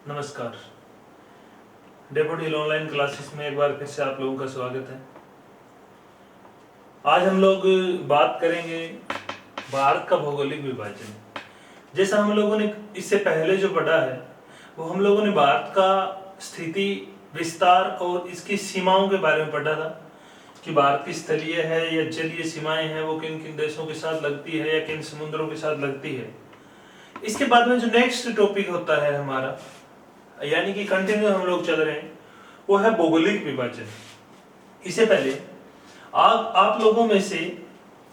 नमस्कार। Daffodil online classes में एक बार फिर से आप लोगों का स्वागत है। आज हम लोग बात करेंगे भारत का भौगोलिक विभाजन। जैसा हम लोगों ने इससे पहले जो पढ़ा है वो हम लोगों ने भारत का स्थिति, विस्तार और इसकी सीमाओं के बारे में पढ़ा था कि भारत की स्थलीय है या जलीय सीमाएं हैं, वो किन किन देशों के साथ लगती है या किन समुद्रों के साथ लगती है। इसके बाद में जो नेक्स्ट टॉपिक होता है हमारा, यानी कि कंटिन्यू हम लोग चल रहे हैं, वो है भौगोलिक विभाजन। इससे पहले आप लोगों में से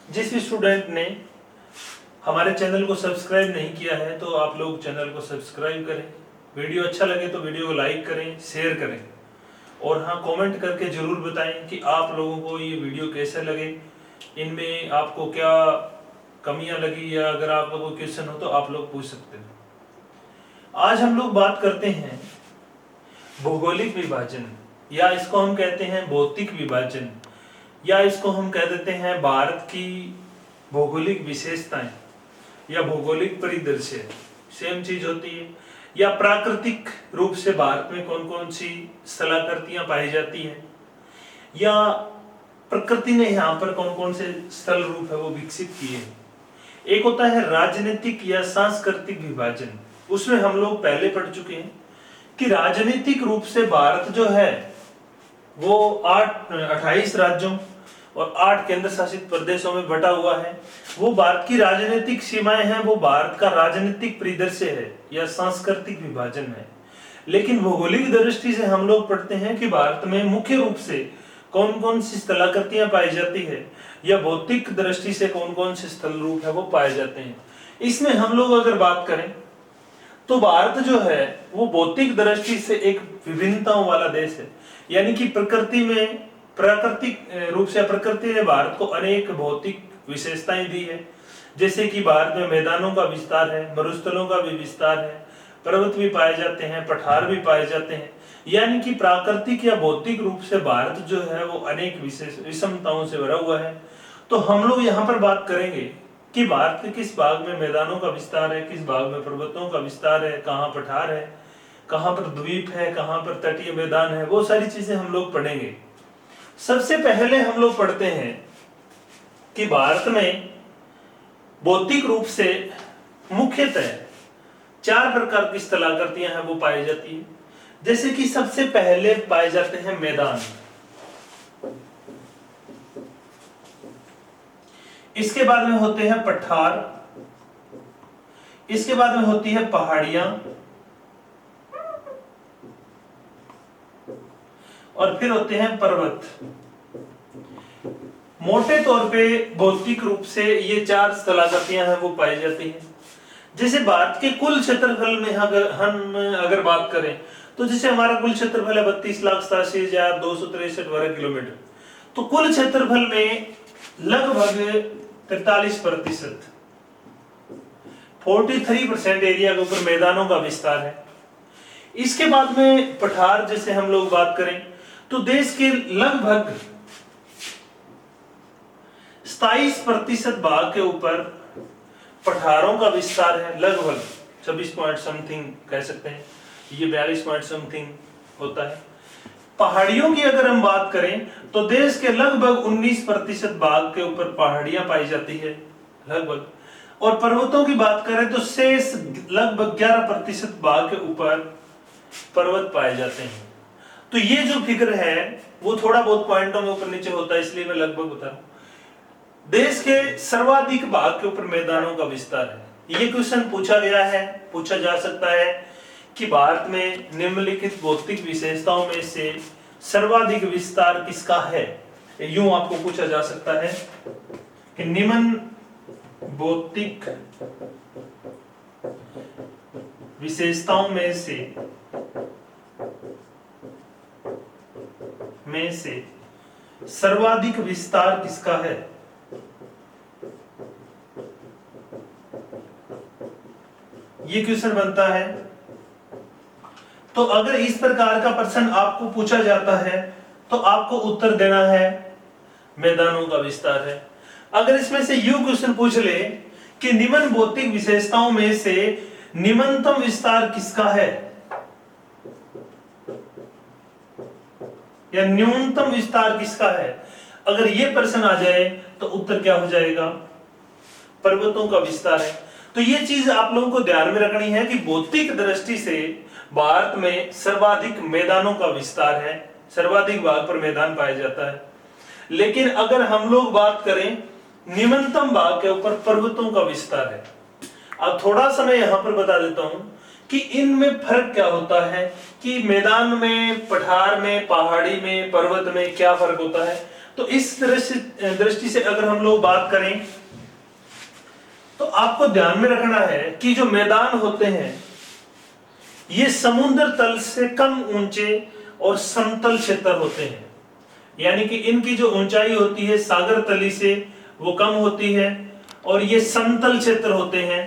जिस भी स्टूडेंट ने हमारे चैनल को सब्सक्राइब नहीं किया है तो आप लोग चैनल को सब्सक्राइब करें। वीडियो अच्छा लगे तो वीडियो को लाइक करें, शेयर करें और हाँ, कमेंट करके जरूर बताएं कि आप लोगों को ये वीडियो कैसे लगे, इनमें आपको क्या कमियां लगी, या अगर आपका कोई क्वेश्चन हो तो आप लोग पूछ सकते हैं। आज हम लोग बात करते हैं भौगोलिक विभाजन, या इसको हम कहते हैं भौतिक विभाजन, या इसको हम कह देते हैं भारत की भौगोलिक विशेषताएं या भौगोलिक परिदृश्य। सेम चीज होती है। या प्राकृतिक रूप से भारत में कौन कौन सी स्थलाकृतियां पाई जाती हैं, या प्रकृति ने यहाँ पर कौन कौन से स्थल रूप है वो विकसित किए हैं। एक होता है राजनीतिक या सांस्कृतिक विभाजन। उसमें हम लोग पहले पढ़ चुके हैं कि राजनीतिक रूप से भारत जो है वो 28 राज्यों और 8 केंद्र शासित प्रदेशों में बटा हुआ है। वो भारत की राजनीतिक सीमाएं हैं, वो भारत का राजनीतिक परिदृश्य है या सांस्कृतिक विभाजन है। लेकिन भौगोलिक दृष्टि से हम लोग पढ़ते हैं कि भारत में मुख्य रूप से कौन कौन सी स्थलाकृतियां पाई जाती है, या भौतिक दृष्टि से कौन कौन से स्थल रूप है वो पाए जाते हैं। इसमें हम लोग अगर बात करें तो भारत जो है वो भौतिक दृष्टि से एक विभिन्नताओं वाला देश है। यानी कि प्रकृति में, प्राकृतिक रूप से प्रकृति ने भारत को अनेक भौतिक विशेषताएं दी है। जैसे कि भारत में मैदानों का विस्तार है, मरुस्थलों का भी विस्तार है, पर्वत भी पाए जाते हैं, पठार भी पाए जाते हैं। यानी कि प्राकृतिक या भौतिक रूप से भारत जो है वो अनेक विशेष विषमताओं से भरा हुआ है। तो हम लोग यहाँ पर बात करेंगे कि भारत के किस भाग में मैदानों का विस्तार है, किस भाग में पर्वतों का विस्तार है, कहाँ पठार है, कहाँ पर द्वीप है, कहाँ पर तटीय मैदान है, वो सारी चीजें हम लोग पढ़ेंगे। सबसे पहले हम लोग पढ़ते हैं कि भारत में भौतिक रूप से मुख्यतः 4 प्रकार की स्थलाकृतियां हैं वो पाई जाती है। जैसे कि सबसे पहले पाए जाते हैं मैदान, इसके बाद में होते हैं पठार, इसके बाद में होती है पहाड़ियां, और फिर होते हैं पर्वत। मोटे तौर पे भौतिक रूप से ये 4 स्थलाकृतियां हैं वो पाई जाती हैं। जैसे भारत के कुल क्षेत्रफल में अगर बात करें तो जैसे हमारा कुल क्षेत्रफल है 32,87,263 वर्ग किलोमीटर, तो कुल क्षेत्रफल में लगभग 43%, 43% एरिया के ऊपर मैदानों का विस्तार है। इसके बाद में पठार, जैसे हम लोग बात करें तो देश के लगभग 27% भाग के ऊपर पठारों का विस्तार है। लगभग 26 पॉइंट समथिंग कह सकते हैं, ये 42 पॉइंट समथिंग होता है। पहाड़ियों की अगर हम बात करें तो देश के लगभग 19% भाग के ऊपर पहाड़ियां पाई जाती है लगभग, और पर्वतों की बात करें तो शेष लगभग 11% भाग के ऊपर पर्वत पाए जाते हैं। तो ये जो फिगर है वो थोड़ा बहुत पॉइंटों में ऊपर नीचे होता है, इसलिए मैं लगभग बता रहा हूं। देश के सर्वाधिक भाग के ऊपर मैदानों का विस्तार है। ये क्वेश्चन पूछा गया है, पूछा जा सकता है कि भारत में निम्नलिखित भौतिक विशेषताओं में से सर्वाधिक विस्तार किसका है। यूं आपको पूछा जा सकता है कि निम्न भौतिक विशेषताओं में से सर्वाधिक विस्तार किसका है। ये क्वेश्चन बनता है। तो अगर इस प्रकार का प्रश्न आपको पूछा जाता है तो आपको उत्तर देना है मैदानों का विस्तार है। अगर इसमें से यू क्वेश्चन पूछ ले कि निम्न भौतिक विशेषताओं में से निम्नतम विस्तार किसका है, या न्यूनतम विस्तार किसका है? अगर ये प्रश्न आ जाए तो उत्तर क्या हो जाएगा? पर्वतों का विस्तार है। तो ये चीज आप लोगों को ध्यान में रखनी है कि भौतिक दृष्टि से भारत में सर्वाधिक मैदानों का विस्तार है, सर्वाधिक भाग पर मैदान पाया जाता है। लेकिन अगर हम लोग बात करें निम्नतम भाग के ऊपर पर्वतों का विस्तार है। अब थोड़ा सा मैं यहां पर बता देता हूं कि इनमें फर्क क्या होता है, कि मैदान में, पठार में, पहाड़ी में, पर्वत में क्या फर्क होता है। तो इस दृष्टि से अगर हम लोग बात करें तो आपको ध्यान में रखना है कि जो मैदान होते हैं ये समुद्र तल से कम ऊंचे और समतल क्षेत्र होते हैं, यानी कि इनकी जो ऊंचाई होती है सागर तली से वो कम होती है और ये समतल क्षेत्र होते हैं।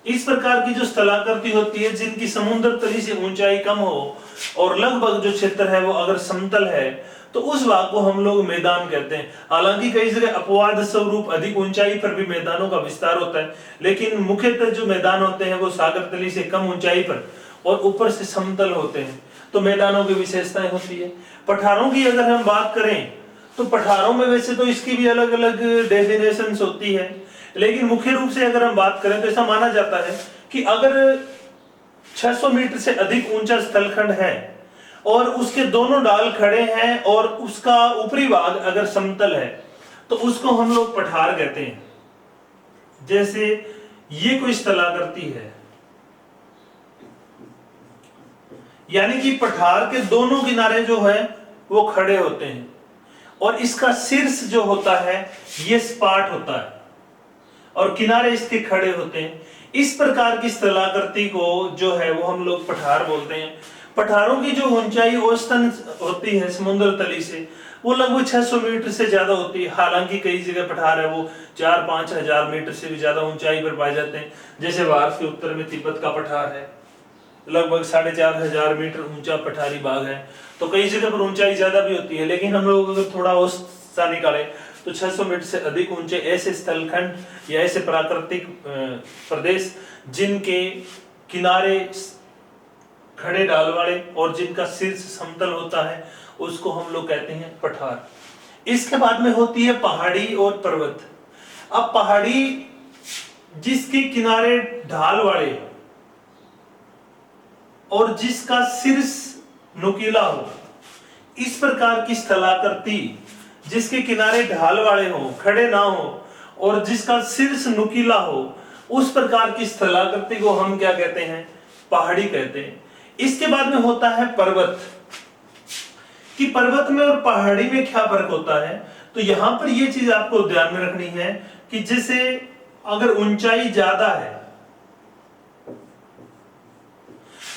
इस प्रकार की जो स्थलाकृति होती है जिनकी समुद्र तली से ऊंचाई कम हो और लगभग जो क्षेत्र है वो अगर समतल है तो उस भाग को हम लोग मैदान कहते हैं। हालांकि कई जगह अपवाद स्वरूप अधिक ऊंचाई पर भी मैदानों का विस्तार होता है, लेकिन मुख्यतः जो मैदान होते हैं वो सागर तली से कम ऊंचाई पर और ऊपर से समतल होते हैं। तो मैदानों की विशेषताएं होती है। पठारों की अगर हम बात करें तो पठारों में वैसे तो इसकी भी अलग अलग डेफिनेशंस होती है, लेकिन मुख्य रूप से अगर हम बात करें तो ऐसा माना जाता है कि अगर 600 मीटर से अधिक ऊंचा स्थलखंड है और उसके दोनों डाल खड़े हैं और उसका ऊपरी भाग अगर समतल है तो उसको हम लोग पठार कहते हैं। जैसे ये कोई स्थलाकृति है, यानी कि पठार के दोनों किनारे जो है वो खड़े होते हैं और इसका शीर्ष जो होता है ये सपाट होता है और किनारे इसके खड़े होते हैं। इस प्रकार की स्थलाकृति को जो है वो हम लोग पठार बोलते हैं। पठारों की जो ऊंचाई औसतन होती है समुद्र तली से वो लगभग 600 मीटर से ज्यादा होती है। हालांकि कई जगह पठार है वो 4-5 हजार मीटर से भी ज्यादा ऊंचाई पर पाए जाते हैं। जैसे भारत के उत्तर में तिब्बत का पठार है, लगभग 4,500 मीटर ऊंचा पठारी भाग है। तो कई जगह पर ऊंचाई ज्यादा भी होती है, लेकिन हम लोग अगर थोड़ा औसत सा निकाले तो 600 मीटर से अधिक ऊंचे ऐसे स्थलखंड या ऐसे प्राकृतिक प्रदेश जिनके किनारे खड़े ढाल वाले और जिनका शीर्ष समतल होता है उसको हम लोग कहते हैं पठार। इसके बाद में होती है पहाड़ी और पर्वत। अब पहाड़ी जिसके किनारे ढाल वाले और जिसका शीर्ष नुकीला हो, इस प्रकार की स्थलाकृति जिसके किनारे ढाल वाले हो, खड़े ना हो और जिसका शीर्ष नुकीला हो, उस प्रकार की स्थलाकृति को हम क्या कहते हैं? पहाड़ी कहते हैं। इसके बाद में होता है पर्वत। कि पर्वत में और पहाड़ी में क्या फर्क होता है? तो यहां पर यह चीज आपको ध्यान में रखनी है कि जैसे अगर ऊंचाई ज्यादा है,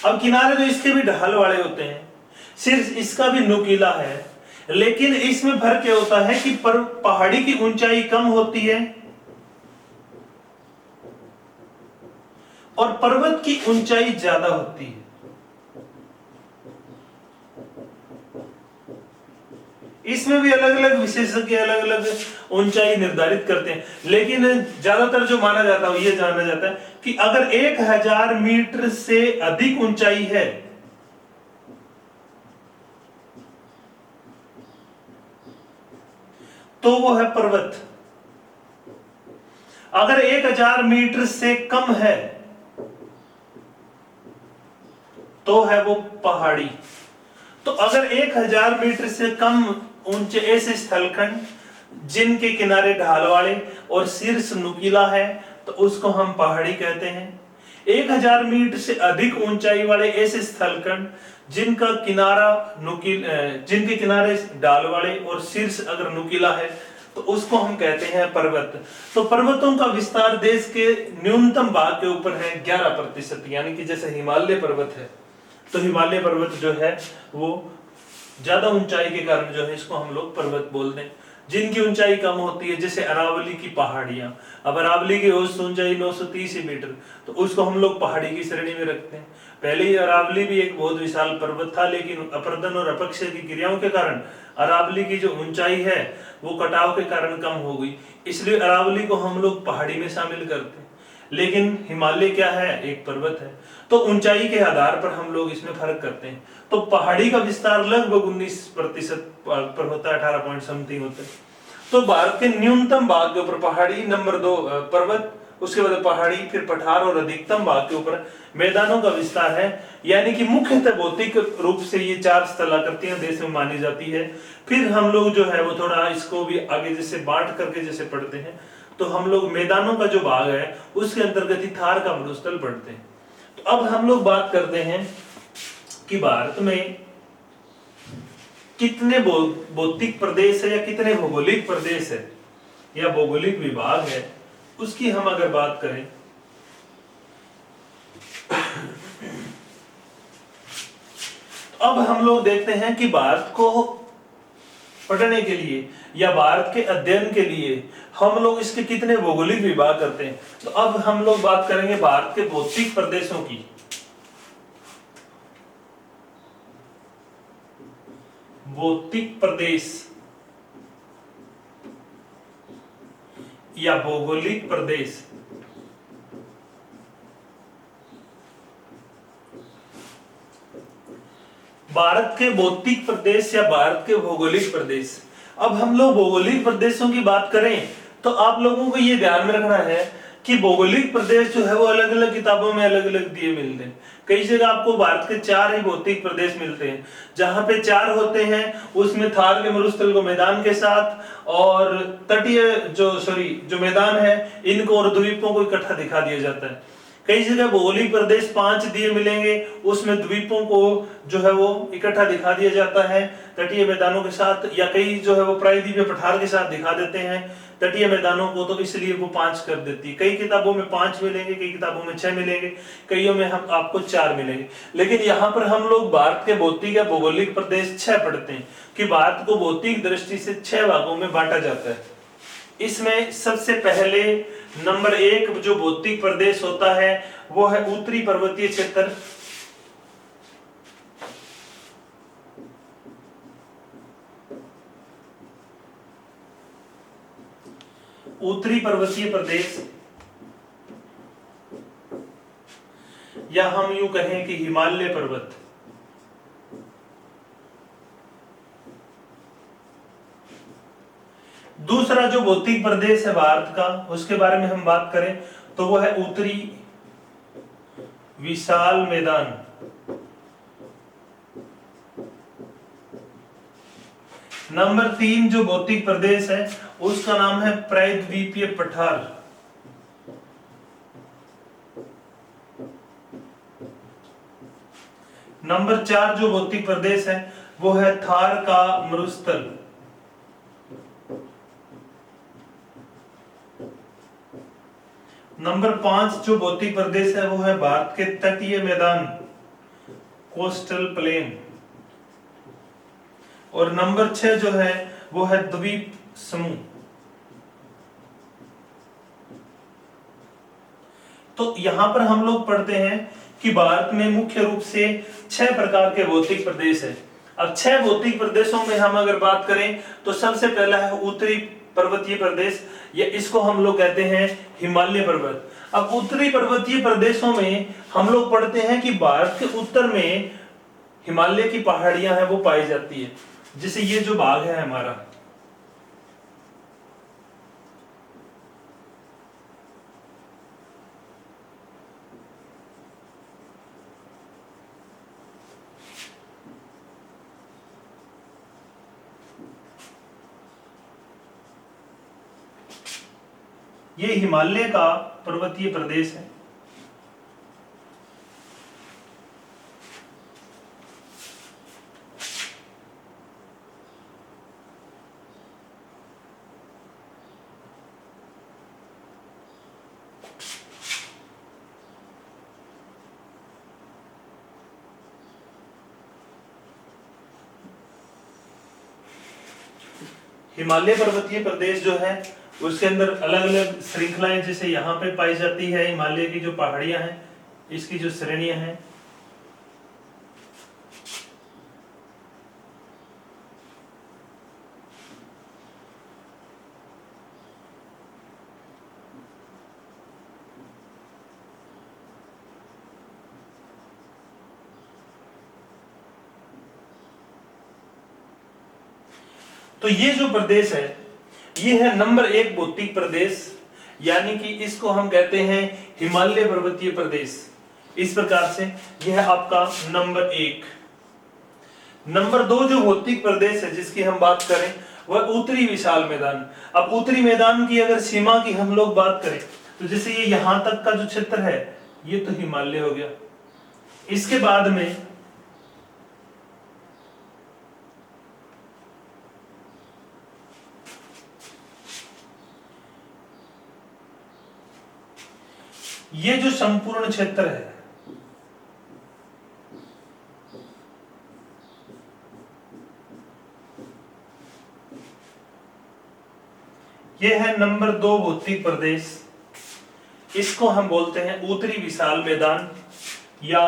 अब किनारे तो इसके भी ढाल वाले होते हैं, शीर्ष इसका भी नुकीला है, लेकिन इसमें फर्क क्या होता है कि पहाड़ी की ऊंचाई कम होती है और पर्वत की ऊंचाई ज्यादा होती है। इसमें भी अलग अलग विशेषज्ञ अलग अलग ऊंचाई निर्धारित करते हैं, लेकिन ज्यादातर जो माना जाता है ये जाना जाता है कि अगर 1000 मीटर से अधिक ऊंचाई है तो वो है पर्वत। अगर 1000 मीटर से कम है तो है वो पहाड़ी। तो अगर 1000 मीटर से कम ऊंचे ऐसे स्थलखंड जिनके किनारे ढाल वाले और शीर्ष नुकीला है तो उसको हम पहाड़ी कहते हैं। 1000 मीटर से अधिक ऊंचाई वाले ऐसे स्थलखंड जिनका किनारा जिनके किनारे ढाल वाले और शीर्ष अगर नुकीला है तो उसको हम कहते हैं पर्वत। तो पर्वतों का विस्तार देश के न्यूनतम भाग के ऊपर है 11%, यानी कि जैसे हिमालय पर्वत है तो हिमालय पर्वत जो है वो ज्यादा ऊंचाई के कारण जो है इसको हम लोग पर्वत बोलते हैं। जिनकी ऊंचाई कम होती है जैसे अरावली की पहाड़ियां, अब अरावली की औसत ऊंचाई 930 मीटर, तो उसको हम लोग पहाड़ी की श्रेणी में रखते हैं। पहले ही अरावली भी एक बहुत विशाल पर्वत था, लेकिन अपरदन और अपक्षय की क्रियाओं के कारण अरावली की जो ऊंचाई है वो कटाव के कारण कम हो गई, इसलिए अरावली को हम लोग पहाड़ी में शामिल करते हैं। लेकिन हिमालय क्या है? एक पर्वत है। तो ऊंचाई के आधार पर हम लोग इसमें फर्क करते हैं। तो पहाड़ी का विस्तार लगभग 19% पर होता है, 18 पॉइंट समथिंग होता है। तो भारत के न्यूनतम भाग के ऊपर पहाड़ी, नंबर 2 पर्वत, उसके बाद पहाड़ी, फिर पठार, और अधिकतम भाग के ऊपर मैदानों का विस्तार है। यानी कि मुख्यतः भौतिक रूप से ये 4 स्थलाकृतियां देश में मानी जाती है। फिर हम लोग जो है वो थोड़ा इसको भी आगे जैसे बांट करके जैसे पढ़ते हैं, तो हम लोग मैदानों का जो भाग है उसके अंतर्गत ही थार का मरुस्थल पढ़ते हैं। तो अब हम लोग बात करते हैं कि भारत में कितने भौतिक प्रदेश है या कितने भौगोलिक प्रदेश है या भौगोलिक विभाग है, उसकी हम अगर बात करें तो अब हम लोग देखते हैं कि भारत को पढ़ने के लिए या भारत के अध्ययन के लिए हम लोग इसके कितने भौगोलिक विभाग करते हैं। तो अब हम लोग बात करेंगे भारत के भौतिक प्रदेशों की। भौतिक प्रदेश या भौगोलिक प्रदेश। भारत के भौतिक प्रदेश या भारत के भौगोलिक प्रदेश। अब हम लोग भौगोलिक प्रदेशों की बात करें तो आप लोगों को यह ध्यान में रखना है कि भौगोलिक प्रदेश जो है वो अलग अलग किताबों में अलग अलग दिए मिलते हैं। कई जगह आपको भारत के 4 ही भौतिक प्रदेश मिलते हैं। जहां पे 4 होते हैं उसमें थार के मरुस्थल को मैदान के साथ और तटीय जो मैदान है इनको और द्वीपों को इकट्ठा दिखा दिया जाता है। कई जगह भौगोलिक प्रदेश 5 दिए मिलेंगे, उसमें द्वीपों को जो है वो इकट्ठा दिखा दिया जाता है तटीय मैदानों के साथ, या कई जो है वो प्रायद्वीपीय पठार के साथ दिखा देते हैं तटीय मैदानों को, तो इसलिए वो 5 कर देती है। कई किताबों में 5 मिलेंगे, कई किताबों में 6 मिलेंगे, कईयों में हम आपको 4 मिलेंगे। लेकिन यहाँ पर हम लोग भारत के भौतिक या भौगोलिक प्रदेश 6 पढ़ते हैं कि भारत को भौतिक दृष्टि से 6 भागों में बांटा जाता है। इसमें सबसे पहले नंबर 1 जो भौतिक प्रदेश होता है वो है उत्तरी पर्वतीय क्षेत्र। उत्तरी पर्वतीय प्रदेश, या हम यूं कहें कि हिमालय पर्वत। दूसरा जो भौतिक प्रदेश है भारत का उसके बारे में हम बात करें तो वो है उत्तरी विशाल मैदान। नंबर 3 जो भौतिक प्रदेश है उसका नाम है प्रायद्वीपीय पठार। नंबर 4 जो भौतिक प्रदेश है वो है थार का मरुस्थल। नंबर 5 जो भौतिक प्रदेश है वो है भारत के तटीय मैदान, कोस्टल प्लेन। और नंबर 6 जो है वो है द्वीप समूह। तो यहां पर हम लोग पढ़ते हैं कि भारत में मुख्य रूप से 6 प्रकार के भौतिक प्रदेश है। अब 6 भौतिक प्रदेशों में हम अगर बात करें तो सबसे पहला है उत्तरी पर्वतीय प्रदेश, या इसको हम लोग कहते हैं हिमालय पर्वत। अब उत्तरी पर्वतीय प्रदेशों में हम लोग पढ़ते हैं कि भारत के उत्तर में हिमालय की पहाड़ियां हैं वो पाई जाती है। जैसे ये जो भाग है हमारा, ये हिमालय का पर्वतीय प्रदेश है। हिमालय पर्वतीय प्रदेश जो है उसके अंदर अलग अलग श्रृंखलाएं जैसे यहाँ पे पाई जाती है। हिमालय की जो पहाड़ियां हैं इसकी जो श्रेणियां हैं, तो ये जो प्रदेश है ये है नंबर 1 भौतिक प्रदेश, यानी कि इसको हम कहते हैं हिमालय पर्वतीय प्रदेश। इस प्रकार से यह है आपका नंबर 1। नंबर 2 जो भौतिक प्रदेश है जिसकी हम बात करें वह उत्तरी विशाल मैदान। अब उत्तरी मैदान की अगर सीमा की हम लोग बात करें तो जैसे ये यहां तक का जो क्षेत्र है ये तो हिमालय हो गया। इसके बाद में ये जो संपूर्ण क्षेत्र है ये है नंबर 2 भौतिक प्रदेश। इसको हम बोलते हैं उत्तरी विशाल मैदान या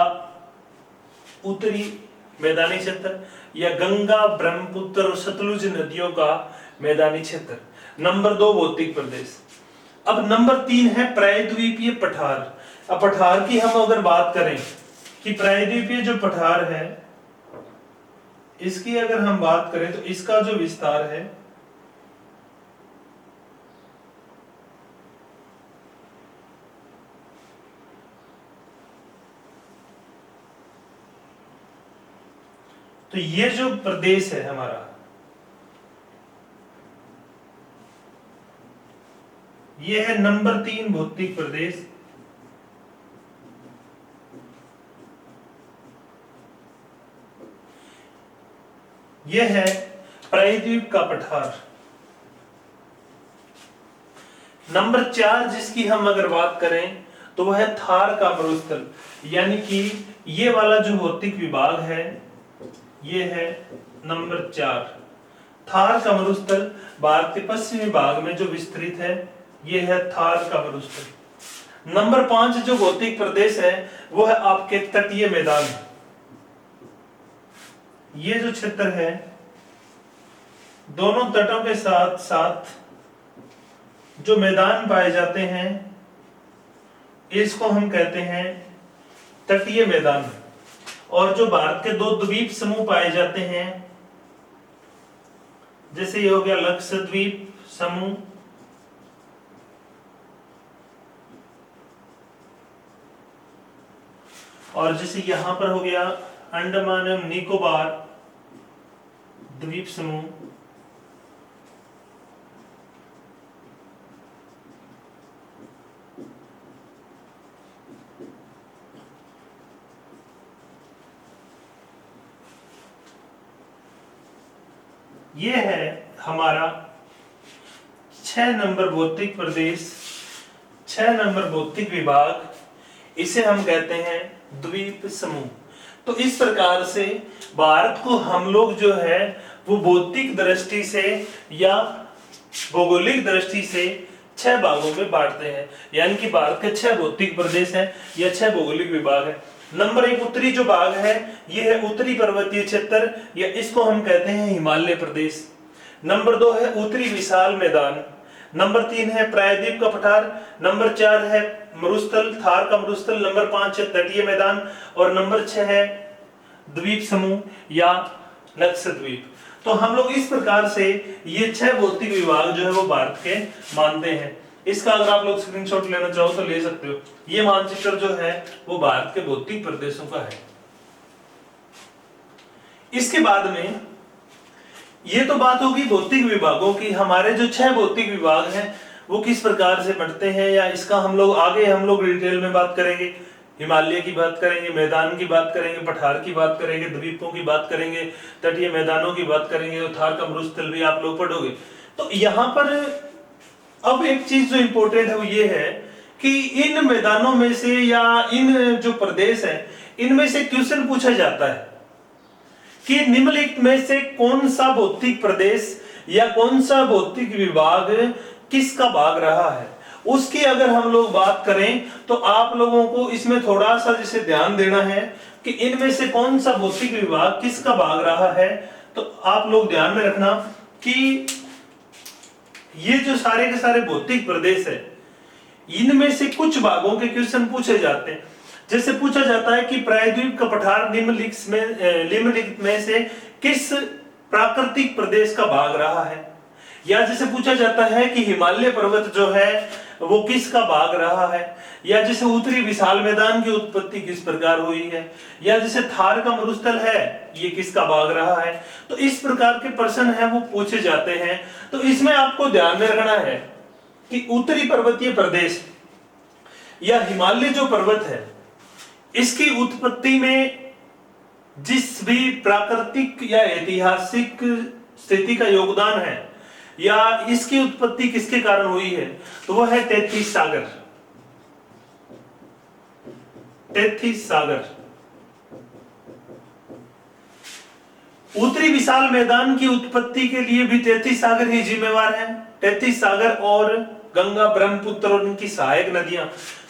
उत्तरी मैदानी क्षेत्र या गंगा ब्रह्मपुत्र और सतलुज नदियों का मैदानी क्षेत्र, नंबर 2 भौतिक प्रदेश। अब नंबर 3 है प्रायद्वीपीय पठार। अब पठार की हम अगर बात करें कि प्रायद्वीपीय जो पठार है इसकी अगर हम बात करें तो इसका जो विस्तार है तो ये जो प्रदेश है हमारा ये है नंबर 3 भौतिक प्रदेश। यह है प्रायद्वीप का पठार। नंबर 4 जिसकी हम अगर बात करें तो वह है थार का मरुस्थल, यानी कि ये वाला जो भौतिक विभाग है ये है नंबर 4। थार का मरुस्थल भारत के पश्चिमी भाग में जो विस्तृत है ये है थार का मरुस्थल। नंबर 5 जो भौतिक प्रदेश है वो है आपके तटीय मैदान। ये जो क्षेत्र है दोनों तटों के साथ साथ जो मैदान पाए जाते हैं इसको हम कहते हैं तटीय मैदान। और जो भारत के 2 द्वीप समूह पाए जाते हैं जैसे ये हो गया लक्षद्वीप समूह और जैसे यहां पर हो गया अंडमान एवं निकोबार द्वीप समूह। ये है हमारा 6 नंबर भौतिक प्रदेश, 6 नंबर भौतिक विभाग, इसे हम कहते हैं द्वीप समूह। तो इस प्रकार से भारत को हम लोग जो है वो भौतिक दृष्टि से या भौगोलिक दृष्टि से 6 भागों में बांटते हैं, यानी कि भारत के 6 भौतिक प्रदेश हैं या 6 भौगोलिक विभाग है। नंबर 1 उत्तरी जो भाग है ये है उत्तरी पर्वतीय क्षेत्र या इसको हम कहते हैं हिमालय प्रदेश। नंबर 2 है उत्तरी विशाल मैदान। नंबर 3 है प्रायद्वीप का पठार। नंबर 4 है मरुस्थल, थार का मरुस्थल। नंबर 5 है तटीय मैदान और नंबर 6 है द्वीप समूह या लक्षद्वीप। तो हम लोग इस प्रकार से ये 6 भौतिक विभाग जो है वो भारत के मानते हैं। इसका अगर आप लोग स्क्रीनशॉट लेना चाहो तो ले सकते हो। ये मानचित्र जो है वो भारत के भौतिक प्रदेशों का है। इसके बाद में ये तो बात होगी भौतिक विभागों की। हमारे जो 6 भौतिक विभाग हैं वो किस प्रकार से बढ़ते हैं या इसका हम लोग डिटेल में बात करेंगे। हिमालय की बात करेंगे, मैदान की बात करेंगे, पठार की बात करेंगे, द्वीपों की बात करेंगे, तटीय मैदानों की बात करेंगे और थार का मरुस्थल भी आप लोग पढ़ोगे। तो यहाँ पर अब एक चीज जो इंपॉर्टेंट है वो ये है कि इन मैदानों में से या इन जो प्रदेश है इनमें से क्वेश्चन पूछा जाता है कि निम्नलिखित में से कौन सा भौतिक प्रदेश या कौन सा भौतिक विभाग किसका भाग रहा है। उसकी अगर हम लोग बात करें तो आप लोगों को इसमें थोड़ा सा जैसे ध्यान देना है कि इनमें से कौन सा भौतिक विभाग किसका भाग रहा है। तो आप लोग ध्यान में रखना कि ये जो सारे के सारे भौतिक प्रदेश है इनमें से कुछ भागों के क्वेश्चन पूछे जाते हैं। जैसे पूछा जाता है कि प्रायद्वीप का पठार निम्नलिखित में से किस प्राकृतिक प्रदेश का भाग रहा है। या जैसे पूछा जाता है कि हिमालय पर्वत जो है वो किसका भाग रहा है, या जैसे उत्तरी विशाल मैदान की उत्पत्ति किस प्रकार हुई है, या जैसे थार का मरुस्थल है ये किसका भाग रहा है। तो इस प्रकार के प्रश्न है वो पूछे जाते हैं। तो इसमें आपको ध्यान में रखना है कि उत्तरी पर्वतीय प्रदेश या हिमालय जो पर्वत है इसकी उत्पत्ति में जिस भी प्राकृतिक या ऐतिहासिक स्थिति का योगदान है या इसकी उत्पत्ति किसके कारण हुई है, तो वह है 33 सागर। 33 सागर उत्तरी विशाल मैदान की उत्पत्ति के लिए भी 33 सागर ही जिम्मेवार है। 33 सागर और गंगा, ब्रह्मपुत्र और उनकी सहायक नदियां।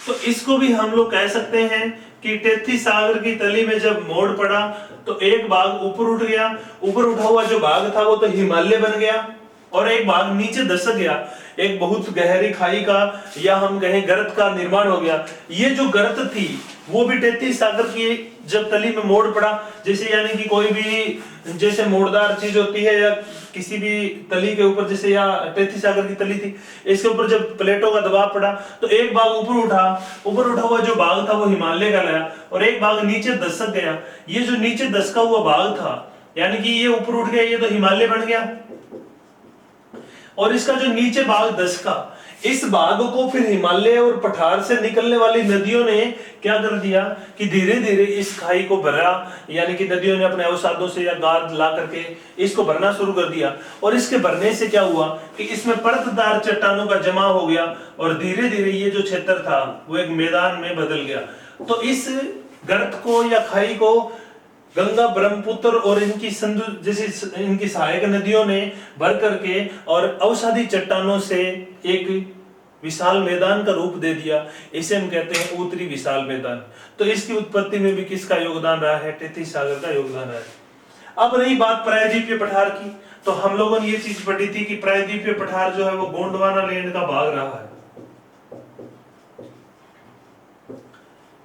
तो इसको भी हम लोग कह सकते हैं कि 33 सागर की तली में जब मोड़ पड़ा तो एक भाग ऊपर उठ गया, ऊपर उठा हुआ जो भाग था वो तो हिमालय बन गया, और एक भाग नीचे धसक गया, एक बहुत गहरी खाई का या हम कहें गर्त का निर्माण हो गया। ये जो गर्त थी वो भी 33 सागर की जब तली में मोड़ पड़ा, जैसे यानी कि कोई भी जैसे मोड़दार चीज होती है या किसी भी तली के ऊपर, जैसे या 33 सागर की तली थी, इसके ऊपर जब प्लेटों का दबाव पड़ा तो एक भाग ऊपर उठा हुआ जो भाग था वो हिमालय का लाया और एक भाग नीचे धसक गया। ये जो नीचे धसका हुआ भाग था यानी कि ये ऊपर उठ गया, ये तो हिमालय बन गया, और इसका जो नीचे भाग धसका, इस भाग को फिर हिमालय और पठार से निकलने वाली नदियों ने क्या कर दिया कि धीरे धीरे इस खाई को भरा, यानी कि नदियों ने अपने अवसादों से या गाद ला करके इसको भरना शुरू कर दिया। और इसके भरने से क्या हुआ कि इसमें परतदार चट्टानों का जमा हो गया और धीरे धीरे ये जो क्षेत्र था वो एक मैदान में बदल गया। तो इस गर्त को या खाई को गंगा, ब्रह्मपुत्र और इनकी सिंधु जैसी इनकी सहायक नदियों ने भर करके और अवसादी चट्टानों से एक विशाल मैदान का रूप दे दिया। इसे हम कहते हैं उत्तरी विशाल मैदान। तो इसकी उत्पत्ति में भी किसका योगदान रहा है? 33 सागर का योगदान रहा है। अब रही बात प्रायद्वीपीय पठार की, तो हम लोगों ने ये चीज पढ़ी थी कि प्रायद्वीपीय पठार जो है वो गोंडवाना लैंड का भाग रहा है।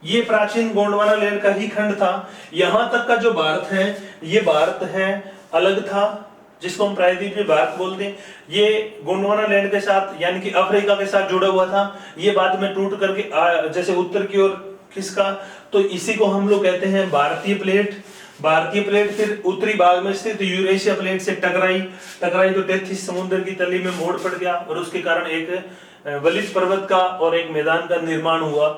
ये प्राचीन गोंडवाना लैंड का ही खंड था। यहां तक का जो भारत है ये भारत है अलग था, जिसको हम प्रायद्वीपीय भारत बोलते हैं। ये गोंडवाना लैंड के साथ यानी कि अफ्रीका के साथ जुड़ा हुआ था। ये बाद में टूट करके जैसे उत्तर की ओर खिसका, तो इसी को हम लोग कहते हैं भारतीय प्लेट। भारतीय प्लेट फिर उत्तरी भाग में स्थित यूरेशिया प्लेट से टकराई तो 33 समुद्र की तली में मोड़ पड़ गया और उसके कारण एक वलित पर्वत का और एक मैदान का निर्माण हुआ।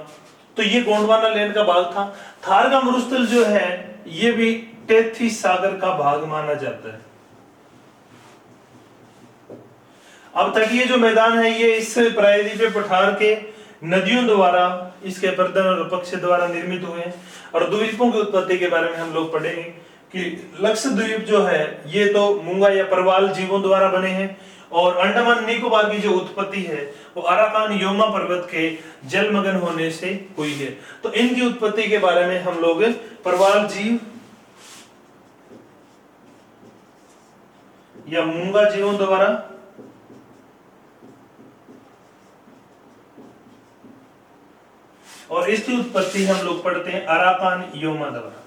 तो ये गोंडवाना लैंड का भाग था। थार का मरुस्थल जो है ये भी 33 सागर का भाग माना जाता है। अब तटीय जो मैदान है ये इस प्रायद्वीपीय पठार के नदियों द्वारा, इसके प्रदन और पक्ष द्वारा निर्मित हुए हैं। और द्वीपों की उत्पत्ति के बारे में हम लोग पढ़ेंगे कि लक्षद्वीप जो है ये तो मूंगा या परवाल जीवों द्वारा बने हैं, और अंडमान निकोबार की जो उत्पत्ति है वो अराकान योमा पर्वत के जलमग्न होने से हुई है। तो इनकी उत्पत्ति के बारे में हम लोग परवाल जीव या मूंगा जीवों द्वारा और इसकी उत्पत्ति हम लोग पढ़ते हैं अराकान योमा द्वारा।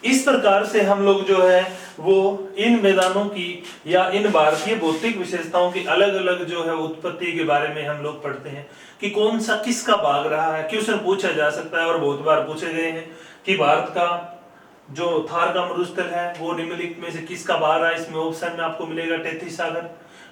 इस प्रकार से हम लोग जो है वो इन मैदानों की या इन भारतीय भौतिक विशेषताओं की अलग अलग जो है उत्पत्ति के बारे में हम लोग पढ़ते हैं कि कौन सा किसका भाग रहा है। क्वेश्चन पूछा जा सकता है और बहुत बार पूछे गए हैं कि भारत का जो थार का मरुस्थल है वो निम्नलिखित में से किसका भाग रहा है। इसमें ऑप्शन में आपको मिलेगा 33 सागर,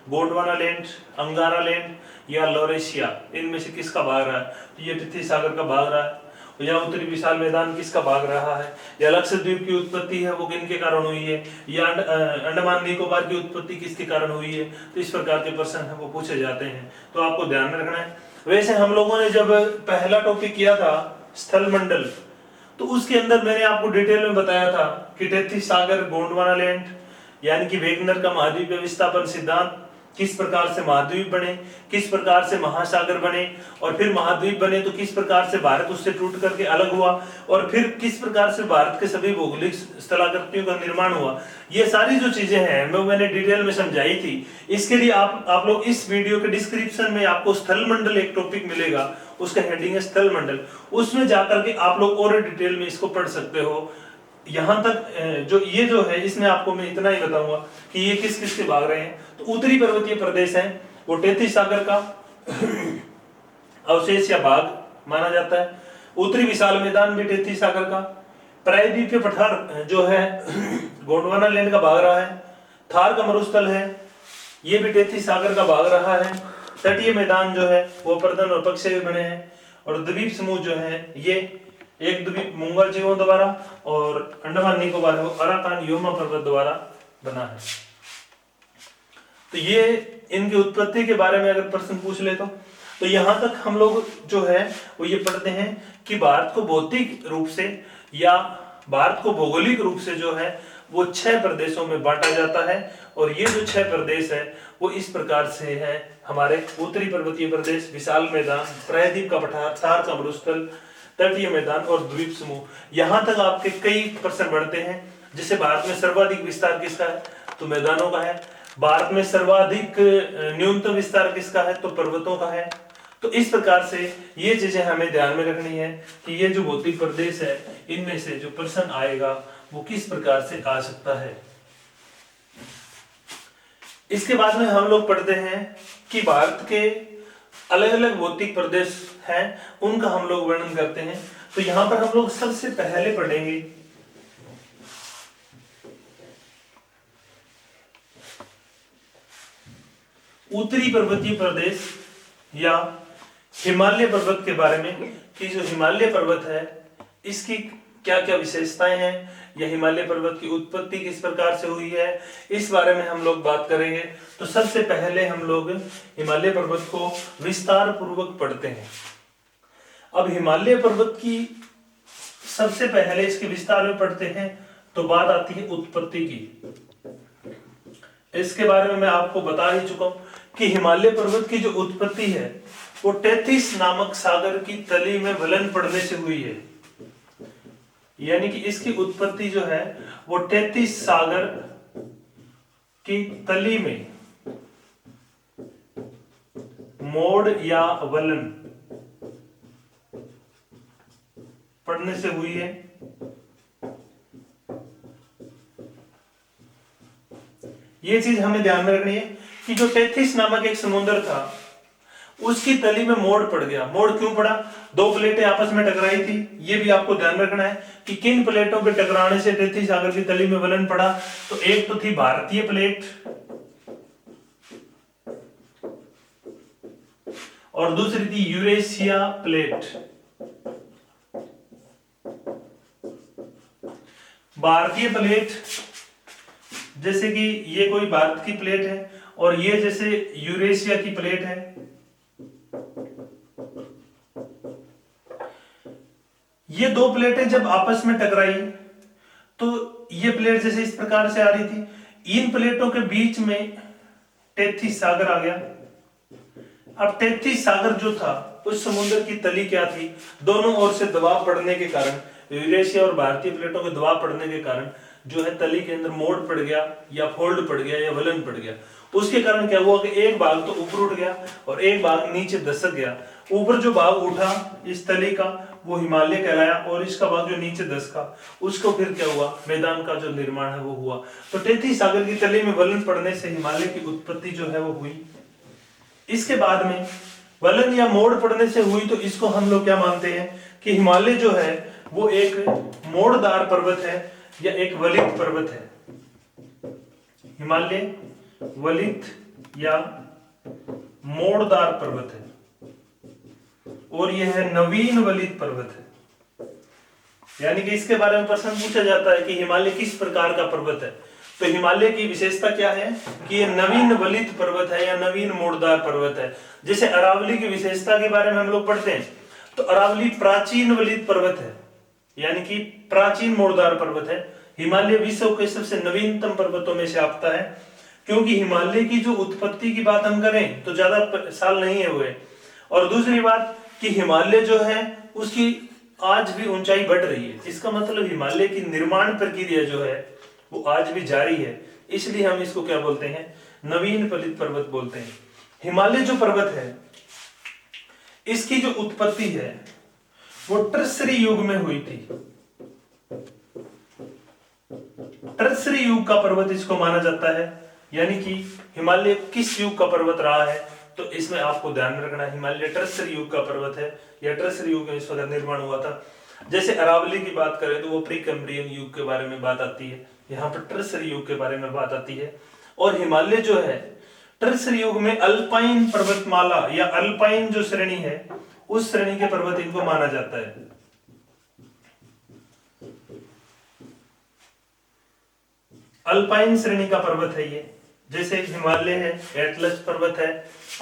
गोंडवाना लैंड, अंगारा लैंड या लॉरेशिया, इनमें से किसका भाग रहा है। तो ये 33 सागर का भाग रहा है। या उत्तरी विशाल मैदान किसका भाग रहा है, या लक्षद्वीप की उत्पत्ति है वो किनके कारण हुई है, या अंडमान निकोबार की उत्पत्ति किसके कारण हुई है। तो इस प्रकार के प्रश्न है वो पूछे जाते हैं, तो आपको ध्यान में रखना है। वैसे हम लोगों ने जब पहला टॉपिक किया था स्थल मंडल, तो उसके अंदर मैंने आपको डिटेल में बताया था कि 33 सागर, गोंडवाना लैंड यानी कि वेगनर का महाद्वीपीय विस्थापन सिद्धांत, किस प्रकार से महाद्वीप बने, किस प्रकार से महासागर बने, और फिर महाद्वीप बने तो किस प्रकार से भारत उससे टूट करके अलग हुआ, और फिर किस प्रकार से भारत के सभी भौगोलिक स्थलाकृतियों का निर्माण हुआ। ये सारी जो चीजें हैं मैंने डिटेल में समझाई थी। इसके लिए आप लोग इस वीडियो के डिस्क्रिप्शन में आपको स्थल मंडल एक टॉपिक मिलेगा, उसका हेडिंग है स्थल मंडल, उसमें जाकर के आप लोग और डिटेल में इसको पढ़ सकते हो। यहां तक जो है इसमें आपको मैं इतना ही बताऊंगा कि ये किस किस के भाग रहे हैं। तो उत्तरी पर्वतीय प्रदेश है वो तेतीस सागर का अवशेष या भाग माना जाता है। उत्तरी विशाल मैदान भी तेतीस सागर का। प्रायद्वीपीय पठार जो है गोंडवाना लैंड का भाग रहा है। थार का मरुस्थल है ये भी तेतीस सागर का भाग रहा है। तटीय मैदान जो है वो प्रदन और पक्ष से बने हैं। और द्वीप समूह जो है ये एक द्वीप मुंगल जीवों द्वारा और अंडमान निकोबार अराकान योमा पर्वत द्वारा बना है। तो ये इनकी उत्पत्ति के बारे में अगर प्रश्न पूछ ले तो यहां तक हम लोग जो है वो ये पढ़ते हैं कि भारत को भौतिक रूप से या भारत को भौगोलिक रूप से जो है वो 6 प्रदेशों में बांटा जाता है। और ये जो 6 प्रदेश है वो इस प्रकार से है हमारे उत्तरी पर्वतीय प्रदेश, विशाल मैदान, प्रायद्वीप का पठार, थार का मरुस्थल, तटीय मैदान और द्वीप समूह। यहां तक आपके कई प्रश्न बढ़ते हैं। जैसे भारत में सर्वाधिक विस्तार किसका है तो मैदानों का है। भारत में सर्वाधिक न्यूनतम विस्तार किसका है तो पर्वतों का है। तो इस प्रकार से ये चीजें हमें ध्यान में रखनी है कि ये जो भौतिक प्रदेश है इनमें से जो प्रश्न आएगा वो किस प्रकार से आ सकता है। इसके बाद में हम लोग पढ़ते हैं कि भारत के अलग अलग भौतिक प्रदेश हैं उनका हम लोग वर्णन करते हैं। तो यहां पर हम लोग सबसे पहले पढ़ेंगे उत्तरी पर्वतीय प्रदेश या हिमालय पर्वत के बारे में कि जो हिमालय पर्वत है इसकी क्या क्या विशेषताएं हैं या हिमालय पर्वत की उत्पत्ति किस प्रकार से हुई है इस बारे में हम लोग बात करेंगे। तो सबसे पहले हम लोग हिमालय पर्वत को विस्तार पूर्वक पढ़ते हैं। अब हिमालय पर्वत की सबसे पहले इसके विस्तार में पढ़ते हैं तो बात आती है उत्पत्ति की। इसके बारे में मैं आपको बता ही चुका हूं कि हिमालय पर्वत की जो उत्पत्ति है वो टेथिस नामक सागर की तली में विलीन पड़ने से हुई है। यानी कि इसकी उत्पत्ति जो है वो टेथिस सागर की तली में मोड़ या वलन पड़ने से हुई है। ये चीज हमें ध्यान में रखनी है कि जो टेथिस नामक एक समुद्र था उसकी तली में मोड़ पड़ गया। मोड़ क्यों पड़ा? 2 प्लेटें आपस में टकराई थी। ये भी आपको ध्यान रखना है कि किन प्लेटों के टकराने से टेथिस सागर की तली में विलीन पड़ा। तो एक तो थी भारतीय प्लेट और दूसरी थी यूरेशिया प्लेट। भारतीय प्लेट जैसे कि ये कोई भारत की प्लेट है और ये जैसे यूरेशिया की प्लेट है। ये 2 प्लेटें जब आपस में टकराई तो ये प्लेट जैसे इस प्रकार से आ रही थी। इन प्लेटों के बीच में टेथिस सागर आ गया। अब टेथिस सागर जो था उस समुद्र की तली क्या थी, दोनों ओर से दबाव पड़ने के कारण, यूरेशिया और भारतीय प्लेटों के दबाव पड़ने के कारण जो है तली के अंदर मोड़ पड़ गया या फोल्ड पड़ गया या विलीन पड़ गया। उसके कारण क्या हुआ कि एक भाग तो ऊपर उठ गया और एक भाग नीचे दसक गया। ऊपर जो भाग उठा इस तली का वो हिमालय कहलाया और इसका भाग जो नीचे दसका उसको फिर क्या हुआ, मैदान का जो निर्माण है वो हुआ। तो टेथिस सागर की तली में विलीन पड़ने से हिमालय की उत्पत्ति जो है वो हुई। इसके बाद में विलीन या मोड़ पड़ने से हुई तो इसको हम लोग क्या मानते हैं कि हिमालय जो है वो एक मोड़दार पर्वत है या एक वलित पर्वत है। हिमालय वलित या मोड़दार पर्वत है और यह है नवीन वलित पर्वत है। यानी कि इसके बारे में प्रश्न पूछा जाता है कि हिमालय किस प्रकार का पर्वत है। तो हिमालय की विशेषता क्या है कि यह नवीन वलित पर्वत है या नवीन मोड़दार पर्वत है। जैसे अरावली की विशेषता के बारे में हम लोग पढ़ते हैं तो अरावली प्राचीन वलित पर्वत है यानी कि प्राचीन मोड़दार पर्वत है। हिमालय विश्व के सबसे नवीनतम पर्वतों में से आता है। क्योंकि हिमालय की जो उत्पत्ति की बात हम करें तो ज्यादा साल नहीं है हुए। और दूसरी बात कि हिमालय जो है उसकी आज भी ऊंचाई बढ़ रही है, इसका मतलब हिमालय की निर्माण प्रक्रिया जो है वो आज भी जारी है। इसलिए हम इसको क्या बोलते हैं, नवीन पलित पर्वत बोलते हैं। हिमालय जो पर्वत है इसकी जो उत्पत्ति है वो टर्सरी युग में हुई थी। टर्सरी युग का पर्वत इसको माना जाता है, यानी कि हिमालय किस युग का पर्वत रहा है, तो इसमें आपको ध्यान में रखना है हिमालय टर्सरी युग का पर्वत है या टर्सरी युग में इसका निर्माण हुआ था। जैसे अरावली की बात करें तो वो प्री कैम्ब्रियन युग के बारे में बात आती है, यहाँ पर टर्सरी युग के बारे में बात आती है। और हिमालय जो है टर्सरी युग में अल्पाइन पर्वतमाला या अल्पाइन जो श्रेणी है उस श्रेणी के पर्वत इनको माना जाता है। अल्पाइन श्रेणी का पर्वत है ये, जैसे हिमालय है, एटलस पर्वत है,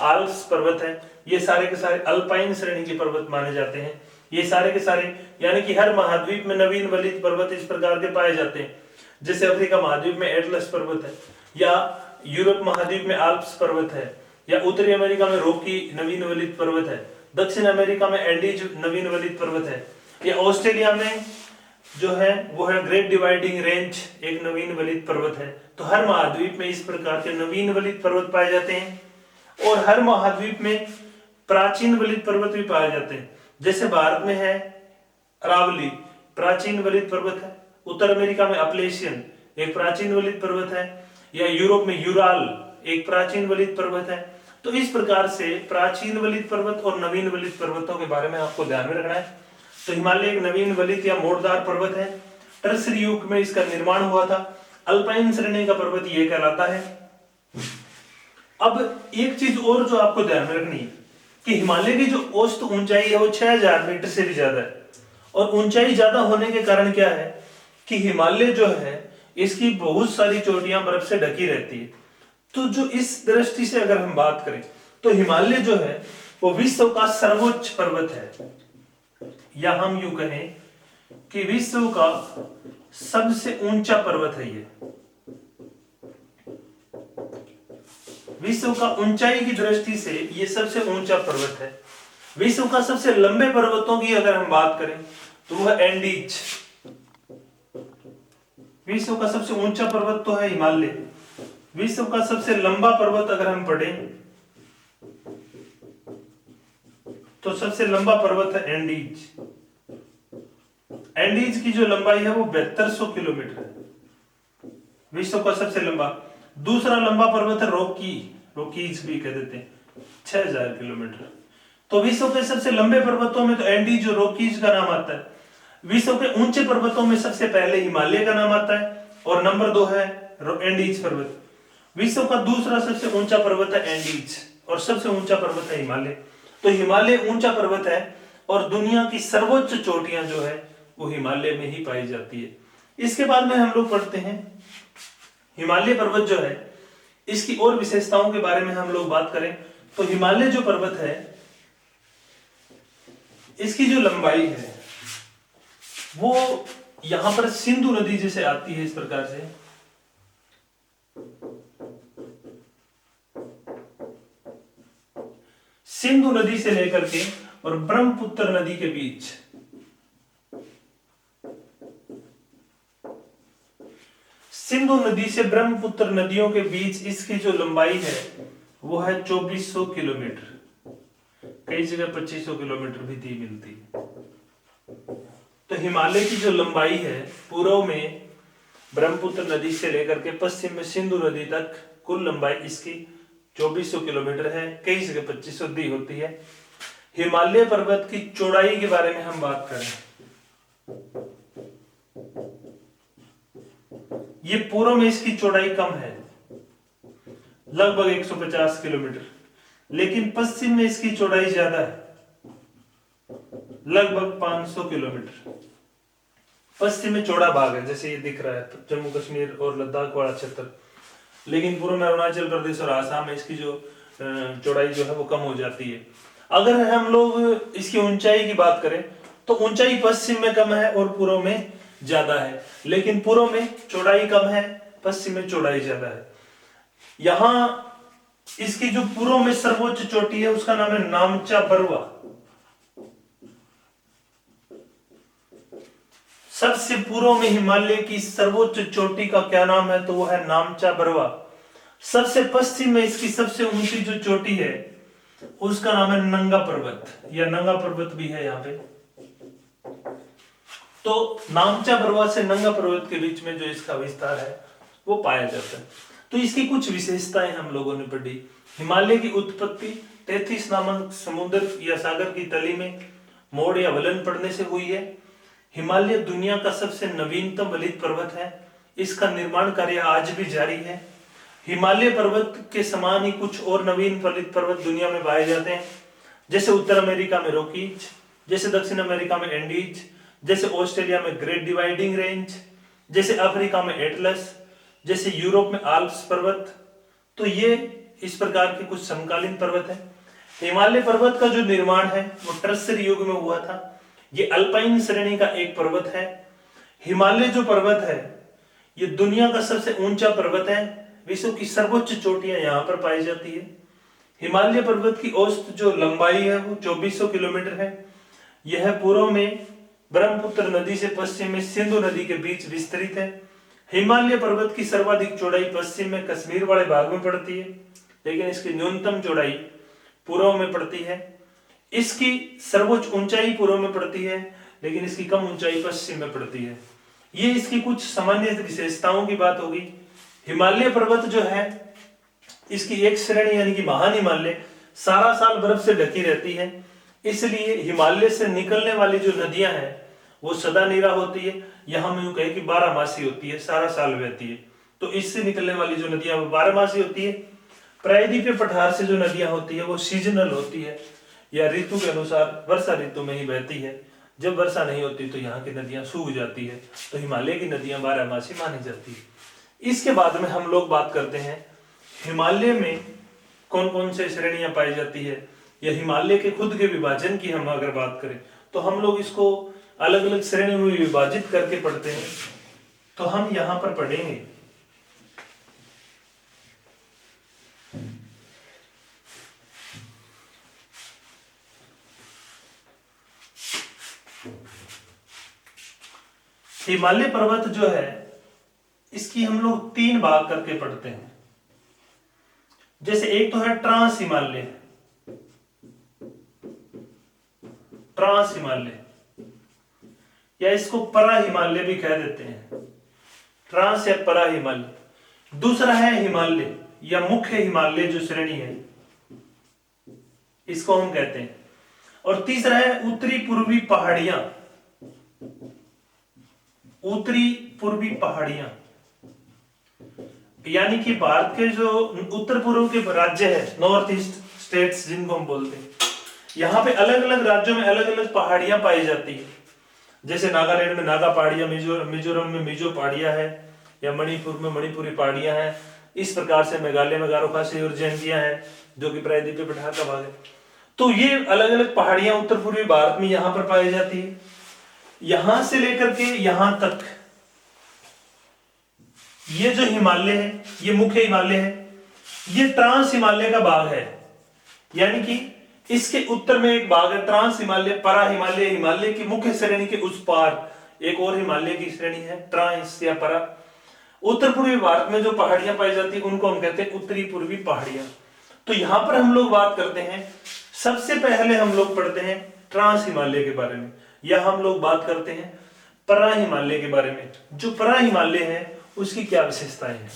आल्प्स पर्वत है, ये सारे के सारे अल्पाइन श्रेणी के पर्वत माने जाते हैं। ये सारे के सारे यानी कि हर महाद्वीप में नवीन वलित पर्वत इस प्रकार के पाए जाते हैं। जैसे अफ्रीका महाद्वीप में एटलस पर्वत है, या यूरोप महाद्वीप में आल्प्स पर्वत है, या उत्तरी अमेरिका में रॉकी नवीन वलित पर्वत है, दक्षिण अमेरिका में एंडीज नवीन वलित पर्वत है, या ऑस्ट्रेलिया में जो है वो है ग्रेट डिवाइडिंग रेंज एक नवीन वलित पर्वत है। तो हर महाद्वीप में इस प्रकार के नवीन वलित पर्वत पाए जाते हैं और हर महाद्वीप में प्राचीन वलित पर्वत भी पाए जाते हैं। जैसे भारत में है अरावली प्राचीन वलित पर्वत है, उत्तर अमेरिका में अपलेशियन एक प्राचीन वलित पर्वत है, या यूरोप में यूराल एक प्राचीन वलित पर्वत है। तो इस प्रकार से प्राचीन वलित पर्वत और नवीन वलित पर्वतों के बारे में आपको ध्यान में रखना है। तो हिमालय एक नवीन वलित या मोड़दार पर्वत है, टर्सरी युग में इसका निर्माण हुआ था, अल्पाइन श्रेणी का पर्वत ये कहलाता है। अब एक चीज और जो आपको ध्यान में रखनी है कि हिमालय की जो औसत ऊंचाई है वो 6000 मीटर से भी ज्यादा है। और ऊंचाई ज्यादा होने के कारण क्या है कि हिमालय जो है इसकी बहुत सारी चोटियां बर्फ से ढकी रहती है। तो जो इस दृष्टि से अगर हम बात करें तो हिमालय जो है वो विश्व का सर्वोच्च पर्वत है, या हम यूं कहें कि विश्व का सबसे ऊंचा पर्वत है। ये विश्व का ऊंचाई की दृष्टि से ये सबसे ऊंचा पर्वत है। विश्व का सबसे लंबे पर्वतों की अगर हम बात करें तो वह एंडीज। विश्व का सबसे ऊंचा पर्वत तो है हिमालय, विश्व का सबसे लंबा पर्वत अगर हम पढ़ें तो सबसे लंबा पर्वत है एंडीज। एंडीज की जो लंबाई है वो 7200 किलोमीटर है, विश्व का सबसे लंबा। दूसरा लंबा पर्वत है रॉकी, रॉकीज भी कह देते हैं, 6000 किलोमीटर। तो विश्व के सबसे लंबे पर्वतों में तो एंडीज और रॉकीज का नाम आता है। विश्व के ऊंचे पर्वतों में सबसे पहले हिमालय का नाम आता है और नंबर 2 है एंडीज पर्वत। विश्व का दूसरा सबसे ऊंचा पर्वत है एंडीज और सबसे ऊंचा पर्वत है हिमालय। तो हिमालय ऊंचा पर्वत है और दुनिया की सर्वोच्च चोटियां जो है वो हिमालय में ही पाई जाती है। इसके बाद में हम लोग पढ़ते हैं हिमालय पर्वत जो है इसकी और विशेषताओं के बारे में हम लोग बात करें तो हिमालय जो पर्वत है इसकी जो लंबाई है वो यहां पर सिंधु नदी जैसे आती है, इस प्रकार से सिंधु नदी से लेकर के और ब्रह्मपुत्र नदी के बीच सिंधु नदी से ब्रह्मपुत्र नदियों के बीच इसकी जो लंबाई है वो है 2400 किलोमीटर, कई जगह 2500 किलोमीटर भी दी मिलती है। तो हिमालय की जो लंबाई है पूर्व में ब्रह्मपुत्र नदी से लेकर के पश्चिम में सिंधु नदी तक कुल लंबाई इसकी 2400 किलोमीटर है, कई जगह 2500 दी होती है। हिमालय पर्वत की चौड़ाई के बारे में हम बात करें, ये पूर्व में इसकी चौड़ाई कम है लगभग 150 किलोमीटर, लेकिन पश्चिम में इसकी चौड़ाई ज्यादा है लगभग 500 किलोमीटर। पश्चिम में चौड़ा भाग है जैसे ये दिख रहा है जम्मू कश्मीर और लद्दाख वाला क्षेत्र, लेकिन पूर्व में अरुणाचल प्रदेश और आसाम में इसकी जो चौड़ाई जो है वो कम हो जाती है। अगर हम लोग इसकी ऊंचाई की बात करें तो ऊंचाई पश्चिम में कम है और पूर्व में ज्यादा है, लेकिन पूर्व में चौड़ाई कम है, पश्चिम में चौड़ाई ज्यादा है। यहां इसकी जो पूर्व में सर्वोच्च चोटी है उसका नाम है नामचा बरुआ। सबसे पूर्व में हिमालय की सर्वोच्च चोटी का क्या नाम है, तो वो है नामचा बरुआ। सबसे पश्चिम में इसकी सबसे ऊंची जो चोटी है उसका नाम है नंगा पर्वत, या नंगा पर्वत भी है यहाँ पे। तो नामचा बरुआ से नंगा पर्वत के बीच में जो इसका विस्तार है वो पाया जाता है। तो इसकी कुछ विशेषताएं हम लोगों ने पढ़ी। हिमालय की उत्पत्ति तैतीस नामक समुद्र या सागर की तली में मोड़ या वलन पड़ने से हुई है। हिमालय दुनिया का सबसे नवीनतम वलित पर्वत है। इसका निर्माण कार्य आज भी जारी है। हिमालय पर्वत के समान ही कुछ और नवीन वलित पर्वत दुनिया में पाए जाते हैं, जैसे उत्तर अमेरिका में रॉकीज, जैसे दक्षिण अमेरिका में एंडीज, जैसे ऑस्ट्रेलिया में ग्रेट डिवाइडिंग रेंज, जैसे अफ्रीका में एटलस, जैसे यूरोप में आल्प्स पर्वत। तो ये इस प्रकार के कुछ समकालीन पर्वत है। हिमालय पर्वत का जो निर्माण है वो टर्सरी युग में हुआ था। ये अल्पाइन श्रेणी का एक पर्वत है। हिमालय जो पर्वत है ये दुनिया का सबसे ऊंचा पर्वत है। विश्व की सर्वोच्च चोटियां यहाँ पर पाई जाती है। हिमालय पर्वत की औसत जो लंबाई है वो 2400 किलोमीटर है। यह पूर्व में ब्रह्मपुत्र नदी से पश्चिम में सिंधु नदी के बीच विस्तृत है। हिमालय पर्वत की सर्वाधिक चौड़ाई पश्चिम में कश्मीर वाले भाग में पड़ती है, लेकिन इसकी न्यूनतम चौड़ाई पूर्व में पड़ती है। इसकी सर्वोच्च ऊंचाई पूर्व में पड़ती है, लेकिन इसकी कम ऊंचाई पश्चिम में पड़ती है। ये इसकी कुछ सामान्य विशेषताओं की बात होगी। हिमालय पर्वत जो है इसकी एक श्रेणी यानी कि महान हिमालय सारा साल बर्फ से ढकी रहती है, इसलिए हिमालय से निकलने वाली जो नदियां हैं वो सदा नीरा होती है। यहां हम यूं कहे कि 12 मासी होती है, सारा साल बहती है। तो इससे निकलने वाली जो नदियां वो 12 मासी होती है। प्रायद्वीपीय पठार से जो नदियां होती है वो सीजनल होती है, या ऋतु के अनुसार वर्षा ऋतु में ही बहती है। जब वर्षा नहीं होती तो यहाँ की नदियां सूख जाती है। तो हिमालय की नदियां 12 मासी मानी जाती है। इसके बाद में हम लोग बात करते हैं हिमालय में कौन कौन से श्रेणियां पाई जाती है, या हिमालय के खुद के विभाजन की हम अगर बात करें तो हम लोग इसको अलग अलग श्रेणियों में विभाजित करके पढ़ते हैं। तो हम यहां पर पढ़ेंगे हिमालय पर्वत जो है इसकी हम लोग 3 भाग करके पढ़ते हैं। जैसे एक तो है ट्रांस हिमालय, ट्रांस हिमालय या इसको परा हिमालय भी कह देते हैं, ट्रांस या परा हिमालय। दूसरा है हिमालय या मुख्य हिमालय जो श्रेणी है इसको हम कहते हैं। और तीसरा है उत्तरी पूर्वी पहाड़ियां, उत्तरी पूर्वी पहाड़ियां यानी कि भारत के जो उत्तर पूर्व के राज्य है, नॉर्थ ईस्ट स्टेट्स जिनको हम बोलते हैं, यहाँ पे अलग अलग राज्यों में अलग अलग पहाड़ियां पाई जाती है। जैसे नागालैंड में नागा पहाड़ियां, मिजोरम में मिजो पहाड़ियां है, या मणिपुर में मणिपुरी पहाड़ियां हैं। इस प्रकार से मेघालय में गारो खासी और जयंतियां हैं जो कि प्रायद्वीपीय पठार का भाग है। तो ये अलग अलग पहाड़ियां उत्तर पूर्वी भारत में यहाँ पर पाई जाती है। यहां से लेकर के यहां तक ये जो हिमालय है ये मुख्य हिमालय है, ये ट्रांस हिमालय का भाग है। यानी कि इसके उत्तर में एक भाग है ट्रांस हिमालय, परा हिमालय, हिमालय की मुख्य श्रेणी के उस पार एक और हिमालय की श्रेणी है ट्रांस या परा। उत्तर पूर्वी भारत में जो पहाड़ियां पाई जाती है उनको हम कहते हैं उत्तरी पूर्वी पहाड़ियां। तो यहां पर हम लोग बात करते हैं, सबसे पहले हम लोग पढ़ते हैं ट्रांस हिमालय के बारे में, या हम लोग बात करते हैं परा हिमालय के बारे में। जो परा हिमालय है उसकी क्या विशेषताएं हैं।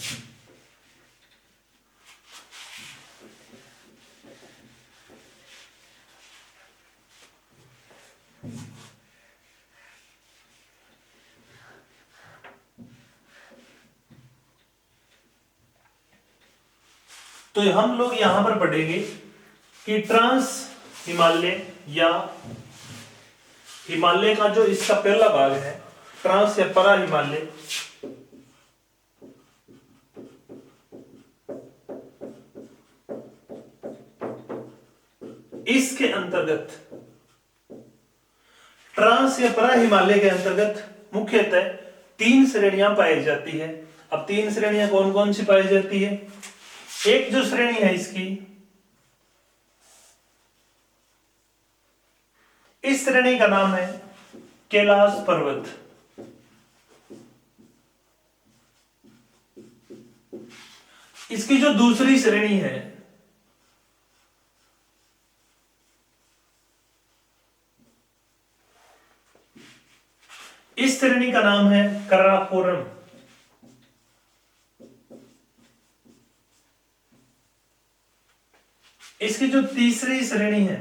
तो हम लोग यहां पर पढ़ेंगे कि ट्रांस हिमालय या हिमालय का जो इसका पहला भाग है ट्रांस या परा हिमालय, इसके अंतर्गत ट्रांस या परा हिमालय के अंतर्गत मुख्यतः 3 श्रेणियां पाई जाती है। अब 3 श्रेणियां कौन कौन सी पाई जाती है, एक जो श्रेणी है इसकी, इस श्रेणी का नाम है कैलाश पर्वत। इसकी जो दूसरी श्रेणी है, इस श्रेणी का नाम है कराकोरम। इसकी जो तीसरी श्रेणी है,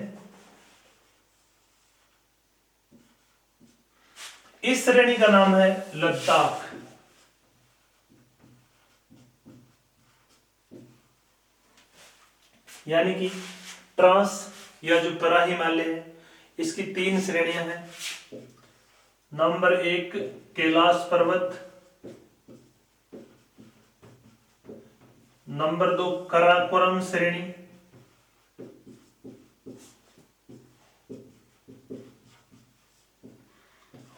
इस श्रेणी का नाम है लद्दाख। यानी कि ट्रांस या जो परा हिमालय है, इसकी 3 श्रेणियां हैं। नंबर 1 कैलाश पर्वत, नंबर 2 कराकोरम श्रेणी,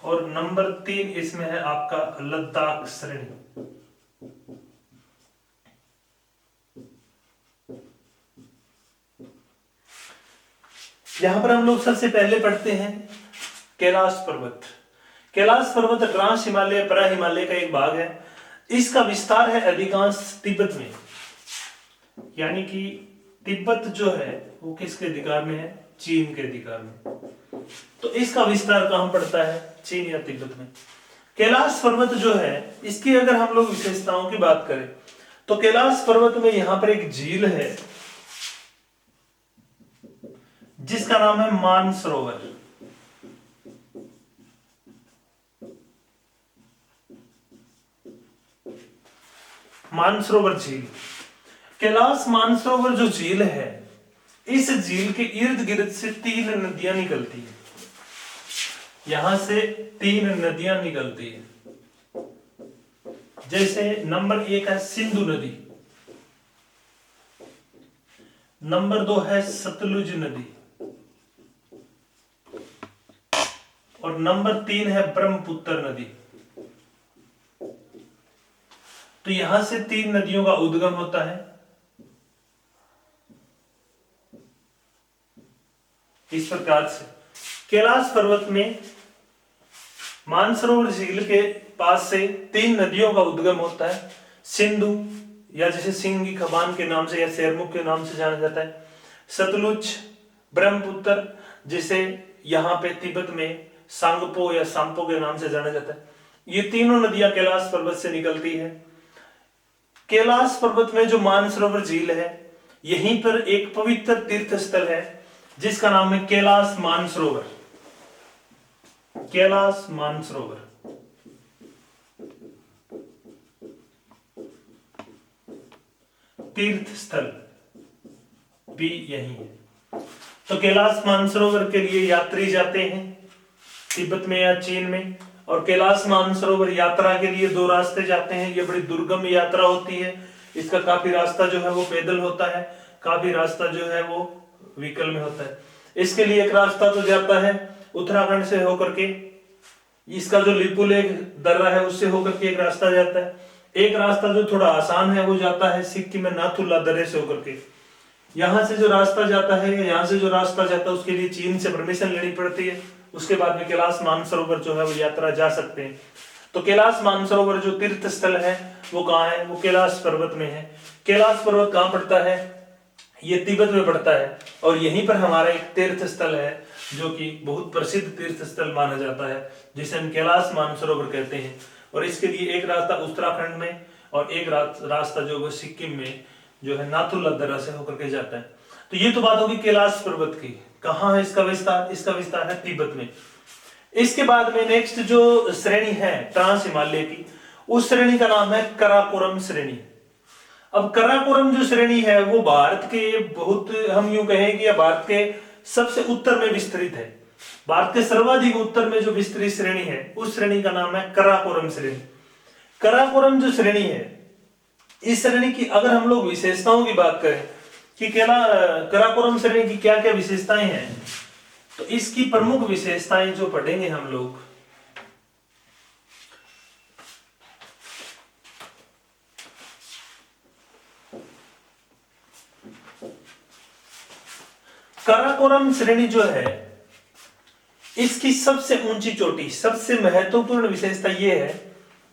और नंबर 3 इसमें है आपका लद्दाख श्रेणी। यहां पर हम लोग सबसे पहले पढ़ते हैं कैलाश पर्वत। कैलाश पर्वत ट्रांस हिमालय परा हिमालय का एक भाग है। इसका विस्तार है अधिकांश तिब्बत में, यानी कि तिब्बत जो है वो किसके अधिकार में है? चीन के अधिकार में। तो इसका विस्तार कहां पड़ता है? चीन या तिब्बत में। कैलाश पर्वत जो है, इसकी अगर हम लोग विशेषताओं की बात करें तो कैलाश पर्वत में यहां पर एक झील है जिसका नाम है मानसरोवर। मानसरोवर झील, कैलाश मानसरोवर जो झील है, इस झील के इर्द गिर्द से 3 नदियां निकलती है। यहां से 3 नदियां निकलती है। जैसे नंबर 1 है सिंधु नदी, नंबर 2 है सतलुज नदी, और नंबर 3 है ब्रह्मपुत्र नदी। तो यहां से 3 नदियों का उद्गम होता है। इस प्रकार से कैलाश पर्वत में मानसरोवर झील के पास से 3 नदियों का उद्गम होता है। सिंधु, या जिसे सिंह की खबान के नाम से या शेरमुख के नाम से जाना जाता है, सतलुज, ब्रह्मपुत्र, जिसे यहां पे तिब्बत में सांगपो या सांपो के नाम से जाना जाता है। ये तीनों नदियां कैलाश पर्वत से निकलती है। कैलाश पर्वत में जो मानसरोवर झील है, यहीं पर एक पवित्र तीर्थ स्थल है जिसका नाम है कैलाश मानसरोवर। कैलाश मानसरोवर तीर्थ स्थल भी यही है। तो कैलाश मानसरोवर के लिए यात्री जाते हैं तिब्बत में या चीन में, और कैलाश मानसरोवर यात्रा के लिए 2 रास्ते जाते हैं। ये बड़ी दुर्गम यात्रा होती है। इसका काफी रास्ता जो है वो पैदल होता है, काफी रास्ता जो है वो व्हीकल में होता है। इसके लिए एक रास्ता तो जाता है उत्तराखंड से होकर के, इसका जो लिपुलेख दर्रा है उससे होकर के एक रास्ता जाता है। एक रास्ता जो थोड़ा आसान है वो जाता है सिक्किम में नाथुला दर्रे से होकर के। यहां से जो रास्ता जाता है, यहाँ से जो रास्ता जाता है, उसके लिए चीन से परमिशन लेनी पड़ती है। उसके बाद में कैलाश मानसरोवर जो है वो यात्रा जा सकते हैं। तो कैलाश मानसरोवर जो तीर्थ स्थल है वो कहाँ है? वो कैलाश पर्वत में है। कैलाश पर्वत कहाँ पड़ता है? ये तिब्बत में पड़ता है। और यहीं पर हमारा एक तीर्थ स्थल है जो कि बहुत प्रसिद्ध तीर्थ स्थल माना जाता है, जिसे हम कैलाश मानसरोवर कहते हैं। और इसके लिए एक रास्ता उत्तराखंड में और एक रास्ता जो वो सिक्किम में जो है नाथुला दर्रा से होकर के जाता है। तो ये तो बात होगी कैलाश पर्वत की। कहाँ है इसका विस्तार? इसका विस्तार है तिब्बत में। इसके बाद में नेक्स्ट जो श्रेणी है ट्रांस हिमालय की, उस श्रेणी का नाम है कराकोरम श्रेणी। अब कराकोरम जो श्रेणी है वो भारत के बहुत, हम यूं कहें कि भारत के सबसे उत्तर में विस्तृत है। भारत के सर्वाधिक उत्तर में जो विस्तृत श्रेणी है उस श्रेणी का नाम है कराकोरम श्रेणी। कराकोरम जो श्रेणी है, इस श्रेणी की अगर हम लोग विशेषताओं की बात करें कि कराकोरम श्रेणी की क्या क्या विशेषताएं हैं, तो इसकी प्रमुख विशेषताएं जो पढ़ेंगे हम लोग, काराकोरम श्रेणी जो है, इसकी सबसे ऊंची चोटी, सबसे महत्वपूर्ण विशेषता यह है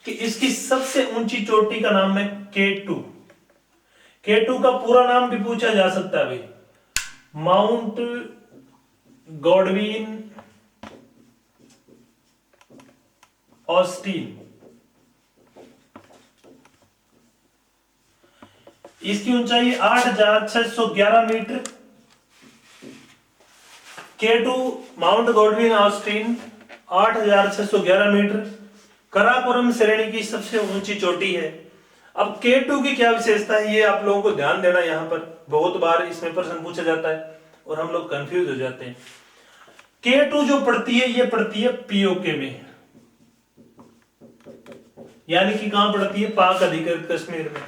कि इसकी सबसे ऊंची चोटी का नाम है K2। K2 का पूरा नाम भी पूछा जा सकता है भाई, माउंट गॉडविन ऑस्टिन। इसकी ऊंचाई 8,611 metre. K2 mount Godwin Austin 8,611 metre Karakoram श्रेणी की सबसे ऊंची चोटी है। अब K2 की क्या विशेषता है, ये आप लोगों को ध्यान देना, यहां पर बहुत बार इसमें प्रश्न पूछा जाता है और हम लोग कंफ्यूज हो जाते हैं। K2 जो पड़ती है, ये पड़ती है POK में, यानी कि कहां पड़ती है, पाक अधिकृत कश्मीर में।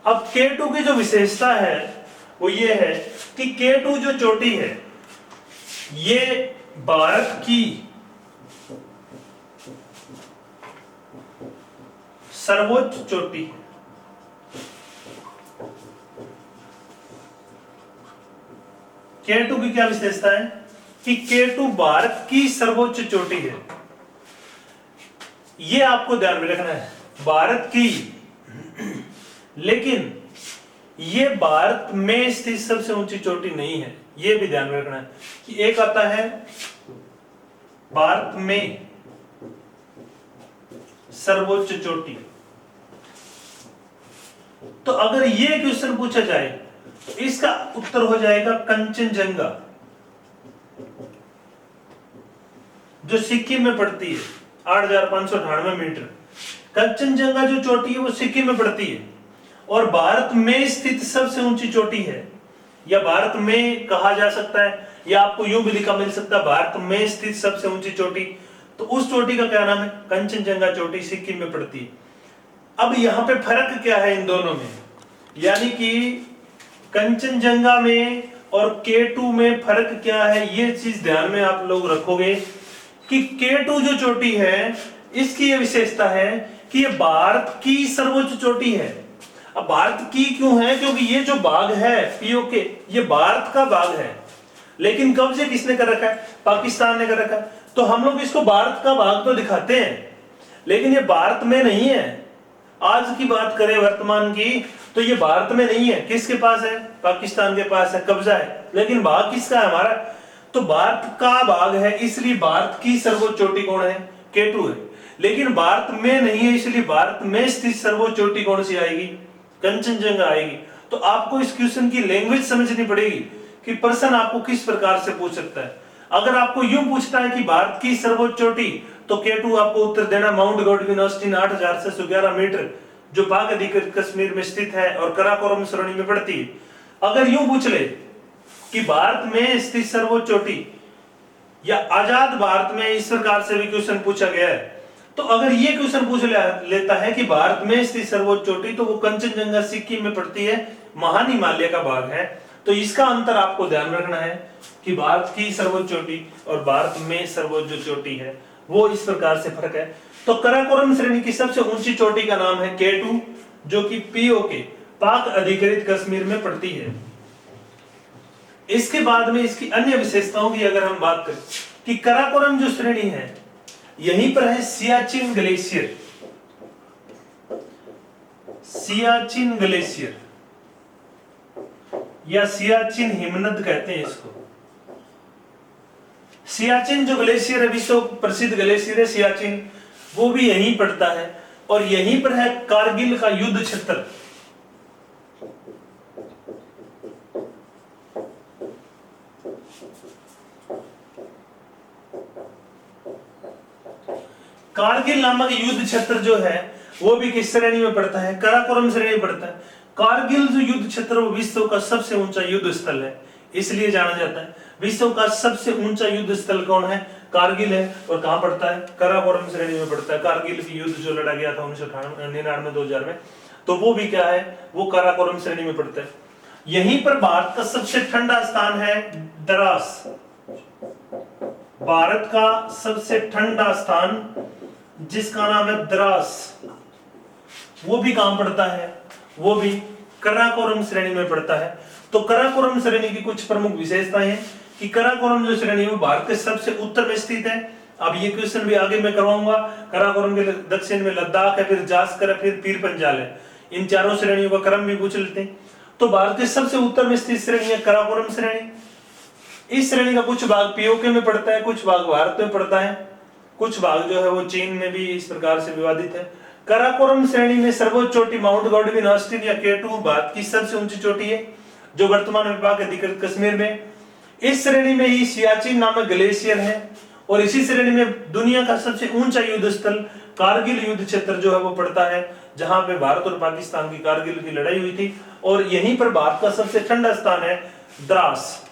अब K2 की जो विशेषता है वो ये है कि K2 जो चोटी है ये भारत की सर्वोच्च चोटी है। K2 की क्या विशेषता है कि K2 भारत की सर्वोच्च चोटी है। ये आपको ध्यान में रखना है, भारत की, लेकिन ये भारत में स्थित सबसे ऊंची चोटी नहीं है। ये भी ध्यान में रखना है कि एक आता है भारत में सर्वोच्च चोटी। तो अगर ये क्वेश्चन पूछा जाए तो इसका उत्तर हो जाएगा कंचनजंगा, जो सिक्किम में पड़ती है, 8,598 मीटर। कंचनजंगा जो चोटी है वो सिक्किम में पड़ती है और भारत में स्थित सबसे ऊंची चोटी है, या भारत में कहा जा सकता है, या आपको यूं भी लिखा मिल सकता है भारत में स्थित सबसे ऊंची चोटी। तो उस चोटी का क्या नाम है, कंचनजंगा चोटी, सिक्किम में पड़ती है। अब यहां पे फर्क क्या है इन दोनों में, यानी कि कंचनजंगा में और K2 में फर्क क्या है, ये चीज ध्यान में आप लोग रखोगे कि K2 जो चोटी है इसकी ये विशेषता है कि ये भारत की सर्वोच्च चोटी है। अब भारत की क्यों है, क्योंकि ये जो भाग है POK ये भारत का भाग है, लेकिन कब्जे किसने कर रखा है, पाकिस्तान ने कर रखा है। तो हम लोग इसको भारत का भाग तो दिखाते हैं, लेकिन ये भारत में नहीं है। आज की बात करें वर्तमान की, तो ये भारत में नहीं है, किसके पास है, पाकिस्तान के पास है, कब्जा है, लेकिन भाग किसका है, हमारा। तो भारत का भाग है, इसलिए भारत की सर्वोच्च चोटी कौन है, K2 है। लेकिन भारत में नहीं है, इसलिए भारत में स्थित सर्वोच्च चोटी कौन सी आएगी, कंचनजंगा आएगी। तो आपको इस क्वेश्चन की लैंग्वेज समझनी पड़ेगी कि प्रश्न आपको किस प्रकार से पूछ सकता है। अगर आपको यूं पूछता है कि भारत की सर्वोच्च चोटी, तो K2 आपको उत्तर देना माउंट गॉडविन ऑस्टिन 8,611 मीटर, जो पाक अधिकृत कश्मीर में स्थित है और काराकोरम श्रेणी में पड़ती है। अगर यूं पूछ ले कि भारत में स्थित सर्वोच्च चोटी, या आजाद भारत में, इस प्रकार से भी क्वेश्चन पूछा गया है, तो अगर ये क्वेश्चन पूछ लेता है कि भारत में स्थित सर्वोच्च चोटी, तो वो कंचनजंगा सिक्किम में पड़ती है, महान हिमालय का भाग है। तो इसका अंतर आपको ध्यान रखना है कि भारत की सर्वोच्च चोटी और भारत में सर्वोच्च जो चोटी है वो इस प्रकार से फर्क है। तो काराकोरम श्रेणी की सबसे ऊंची चोटी का नाम है K2, जो कि POK पाक अधिकृत कश्मीर में पड़ती है। इसके बाद में इसकी अन्य विशेषताओं की अगर हम बात करें कि काराकोरम जो श्रेणी है, यहीं पर है सियाचिन ग्लेशियर, सियाचिन ग्लेशियर या सियाचिन हिमनद कहते हैं इसको। सियाचिन जो ग्लेशियर है, विश्व प्रसिद्ध ग्लेशियर है सियाचिन, वो भी यहीं पड़ता है और यहीं पर है कारगिल का युद्ध क्षेत्र। कारगिल नामक युद्ध क्षेत्र जो है वो भी किस श्रेणी में पड़ता है, काराकोरम श्रेणी में पड़ता है। कारगिल जो युद्ध क्षेत्र वो विश्व का सबसे ऊंचा युद्ध स्थल है, इसलिए जाना जाता है। विश्व का सबसे ऊंचा युद्ध स्थल कौन है, कारगिल है। और कहां पड़ता है, काराकोरम श्रेणी में पड़ता है। कारगिल की युद्ध जो लड़ा गया था 1999-2000 में, तो वो भी क्या है, वो काराकोरम श्रेणी में पड़ता है। यहीं पर भारत का सबसे ठंडा स्थान है द्रास, भारत का सबसे ठंडा स्थान जिसका नाम है द्रास, वो भी कहां पड़ता है, वो भी काराकोरम श्रेणी में पड़ता है। तो कराकोरम श्रेणी की कुछ प्रमुख विशेषताएं हैं कि कराकोरम जो श्रेणी है वो भारत के सबसे उत्तर में स्थित है। अब ये क्वेश्चन भी आगे मैं करवाऊंगा। कराकोरम के दक्षिण में लद्दाख है, फिर जास्कर है, फिर पीर पंजाल है। इन चारों श्रेणियों का क्रम भी पूछ लेते हैं। तो भारत के सबसे उत्तर में स्थित श्रेणी है कराकोरम श्रेणी। इस श्रेणी का कुछ भाग पीओके में पड़ता है, कुछ भाग भारत में पड़ता है, कुछ भाग जो है वो चीन में भी इस प्रकार से विवादित है। कराकोरम श्रेणी में सर्वोच्च चोटी माउंट गॉडविन ऑस्टिन या K2 भारत की सबसे ऊंची चोटी है, जो वर्तमान में पाक अधिकृत कश्मीर में। इस श्रेणी में ही सियाचिन नामक ग्लेशियर है, और इसी श्रेणी में दुनिया का सबसे ऊंचा युद्ध स्थल कारगिल युद्ध क्षेत्र जो है वो पड़ता है, जहां पे भारत और पाकिस्तान की कारगिल की लड़ाई हुई थी, और यहीं पर भारत का सबसे ठंडा स्थान है द्रास।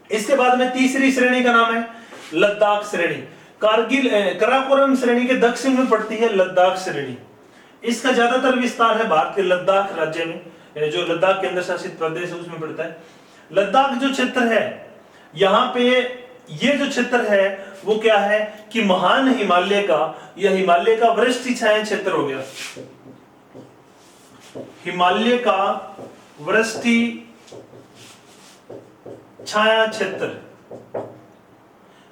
इसके बाद में तीसरी श्रेणी का नाम है लद्दाख श्रेणी। कराकोरम श्रेणी के दक्षिण में पड़ती है लद्दाख श्रेणी। इसका ज्यादातर विस्तार है भारत के लद्दाख राज्य में, जो लद्दाख केंद्र शासित प्रदेश है उसमें पड़ता है। लद्दाख जो क्षेत्र है, यहाँ पे ये जो क्षेत्र है वो क्या है कि महान हिमालय का, यह हिमालय का वृष्टि छाया क्षेत्र हो गया। हिमालय का वृष्टि छाया क्षेत्र।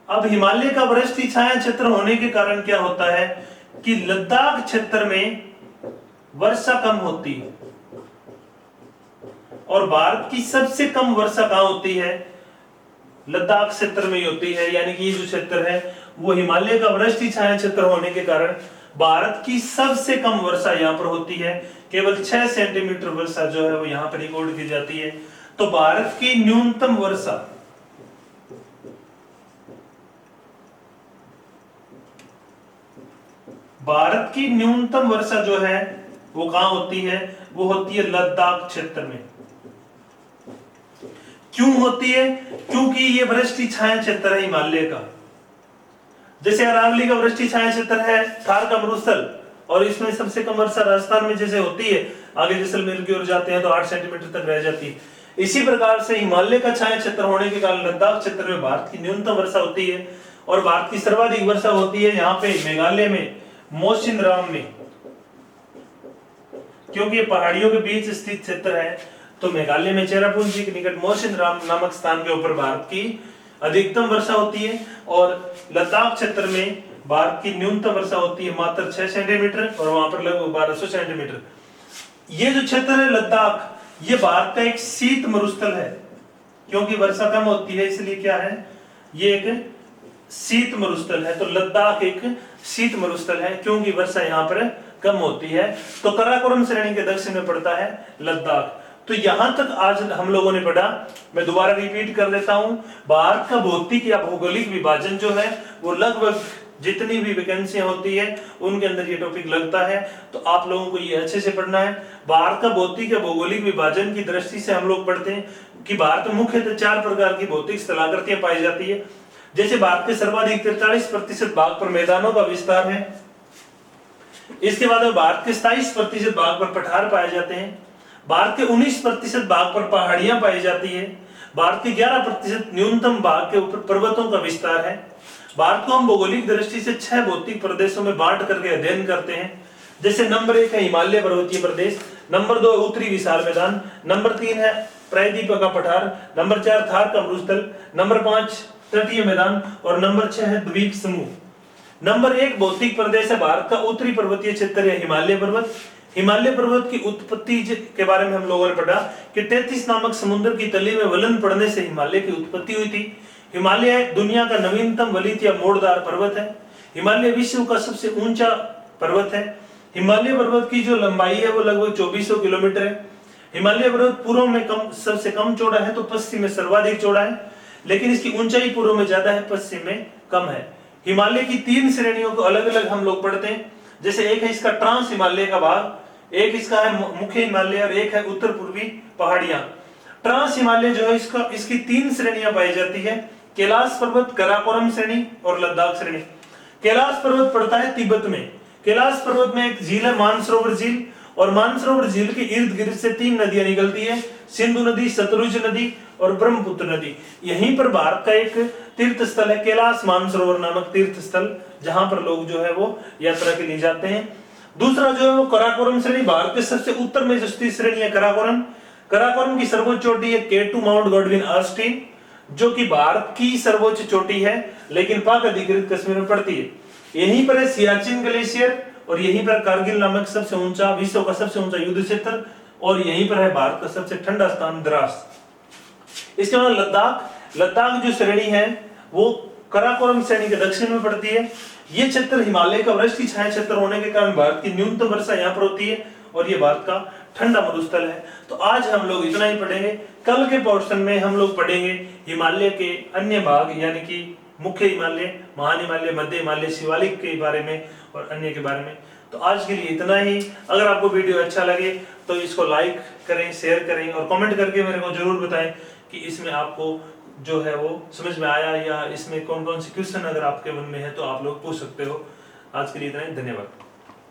अब हिमालय का वृष्टि छाया क्षेत्र होने के कारण क्या होता है कि लद्दाख क्षेत्र में वर्षा कम होती है, और भारत की सबसे कम वर्षा कहां होती है? लद्दाख क्षेत्र में होती है। यानी कि ये जो क्षेत्र है वो हिमालय का वृष्टि छाया क्षेत्र होने के कारण भारत की सबसे कम वर्षा यहाँ पर होती है। केवल 6 सेंटीमीटर वर्षा जो है वो यहाँ पर रिकॉर्ड की जाती है। तो भारत की न्यूनतम वर्षा जो है वो कहां होती है? वो होती है लद्दाख क्षेत्र में। क्यों होती है? क्योंकि ये वृष्टि छाया क्षेत्र है हिमालय का। जैसे अरावली का वृष्टि छाया क्षेत्र है, थार का मरुस्थल, और इसमें सबसे कम वर्षा राजस्थान में जैसे होती है, आगे जैसलमेर की ओर जाते हैं तो 8 सेंटीमीटर तक रह जाती है। इसी प्रकार से हिमालय का छाया क्षेत्र होने के कारण लद्दाख क्षेत्र में भारत की न्यूनतम वर्षा होती है, और भारत की सर्वाधिक वर्षा होती है यहाँ पे मेघालय में मौसिनराम में। क्योंकि ये पहाड़ियों के बीच स्थित क्षेत्र है, तो मेघालय में चेरापूंजी के निकट मौसिनराम नामक स्थान के ऊपर भारत की अधिकतम वर्षा होती है, और लद्दाख क्षेत्र में भारत की न्यूनतम वर्षा होती है मात्र 6 सेंटीमीटर, और वहां पर लगभग 1200 सेंटीमीटर। ये जो क्षेत्र है लद्दाख, ये भारत का एक शीत मरुस्थल है। क्योंकि वर्षा कम होती है इसलिए क्या है, ये एक शीत मरुस्थल है। तो लद्दाख एक शीत मरुस्थल है क्योंकि वर्षा यहाँ पर कम होती है। तो कराकोरम श्रेणी के दक्षिण में पड़ता है लद्दाख। तो यहां तक आज हम लोगों ने पढ़ा। मैं दोबारा रिपीट कर देता हूं, भारत का भौतिक या भौगोलिक विभाजन जो है वो लगभग जितनी भी वैकेंसियां होती है उनके अंदर ये टॉपिक लगता है। तो आप लोगों को ये अच्छे से पढ़ना है। भारत का भौतिक या भौगोलिक विभाजन की दृष्टि से हम लोग पढ़ते हैं कि भारत में मुख्यतः 4 प्रकार की भौतिक स्थलाकृतियां पाई जाती है। जैसे भारत के सर्वाधिक 43% भाग पर मैदानों का विस्तार है। इसके बाद भारत के 27% भाग पर पठार पाए जाते हैं। भारत के 19% भाग पर पहाड़ियां पाई जाती है। भारत के 11% न्यूनतम भाग के ऊपर पर्वतों का विस्तार है। भारत को हम भौगोलिक दृष्टि से 6 भौतिक प्रदेशों में बांट करके अध्ययन करते हैं। जैसे नंबर 1 है हिमालय पर्वतीय प्रदेश, नंबर 2 उत्तरी विशाल मैदान, नंबर 3 है प्रायद्वीप का पठार, नंबर 4 थार का मरुस्थल, नंबर 5 तटीय मैदान, और नंबर 6 है द्वीप समूह। नंबर 1 भौतिक प्रदेश है भारत का उत्तरी पर्वतीय क्षेत्र है हिमालय पर्वत। हिमालय पर्वत की उत्पत्ति के बारे में हम लोगों ने पढ़ा कि 33 नामक समुद्र की तली में वलन पड़ने से हिमालय की उत्पत्ति हुई थी। हिमालय दुनिया का नवीनतम वलित या मोड़दार पर्वत है। हिमालय विश्व का सबसे ऊंचा पर्वत है। हिमालय पर्वत की जो लंबाई है वो लगभग 2400 किलोमीटर है। हिमालय पर्वत पूर्व में सबसे कम चौड़ा है तो पश्चिम में सर्वाधिक चौड़ा है, लेकिन इसकी ऊंचाई पूर्व में ज्यादा है, पश्चिम में कम है। हिमालय की 3 श्रेणियों को अलग अलग हम लोग पढ़ते हैं। जैसे एक है इसका ट्रांस हिमालय का भाग, एक इसका है मुख्य हिमालय, और एक है उत्तर पूर्वी पहाड़ियां। ट्रांस हिमालय जो है इसकी 3 श्रेणियां पाई जाती है, कैलाश पर्वत, कराकोरम श्रेणी और लद्दाख श्रेणी। कैलाश पर्वत पड़ता है तिब्बत में। कैलाश पर्वत में एक झील है मानसरोवर झील, और मानसरोवर झील के इर्द गिर्द से 3 नदियां निकलती है, सिंधु नदी, सतलुज नदी और ब्रह्मपुत्र नदी। यहीं पर भारत का एक तीर्थ स्थल है कैलाश मानसरोवर नामक तीर्थ स्थल, जहां पर लोग जो है वो यात्रा के लिए जाते हैं। दूसरा जो है वो कराकोरम श्रेणी, भारत के सबसे उत्तर में जो स्थित श्रेणी है कराकोरम। काराकोरम की सर्वोच्च चोटी है K2 माउंट गॉडविन ऑस्टिन, जो कि भारत की सर्वोच्च चोटी है, लेकिन पाक अधिकृत कश्मीर में पड़ती है। यहीं पर है सियाचिन ग्लेशियर, और यहीं पर कारगिल नामक सबसे ऊंचा, विश्व का सबसे ऊंचा युद्ध क्षेत्र, और यहीं पर है भारत का सबसे ठंडा स्थान द्रास। इसके बाद लद्दाख जो श्रेणी है वो काराकोरम श्रेणी के दक्षिण में पड़ती है। ये क्षेत्र हिमालय का वृष्टि छाया क्षेत्र होने के कारण भारत की न्यूनतम वर्षा यहाँ पर होती है, और ये भारत का ठंडा मरुस्थल है। तो आज हम लोग इतना ही पढ़ेंगे। कल के पोर्शन में हम लोग पढ़ेंगे हिमालय के अन्य भाग, यानी कि मुख्य हिमालय, महान हिमालय, मध्य हिमालय, शिवालिक के बारे में और अन्य के बारे में। तो आज के लिए इतना ही। अगर आपको वीडियो अच्छा लगे तो इसको लाइक करें, शेयर करें, और कमेंट करके मेरे को जरूर बताएं कि इसमें आपको जो है वो समझ में आया, या इसमें कौन कौन से क्वेश्चन अगर आपके मन में है तो आप लोग पूछ सकते हो। आज के लिए इतना ही, धन्यवाद।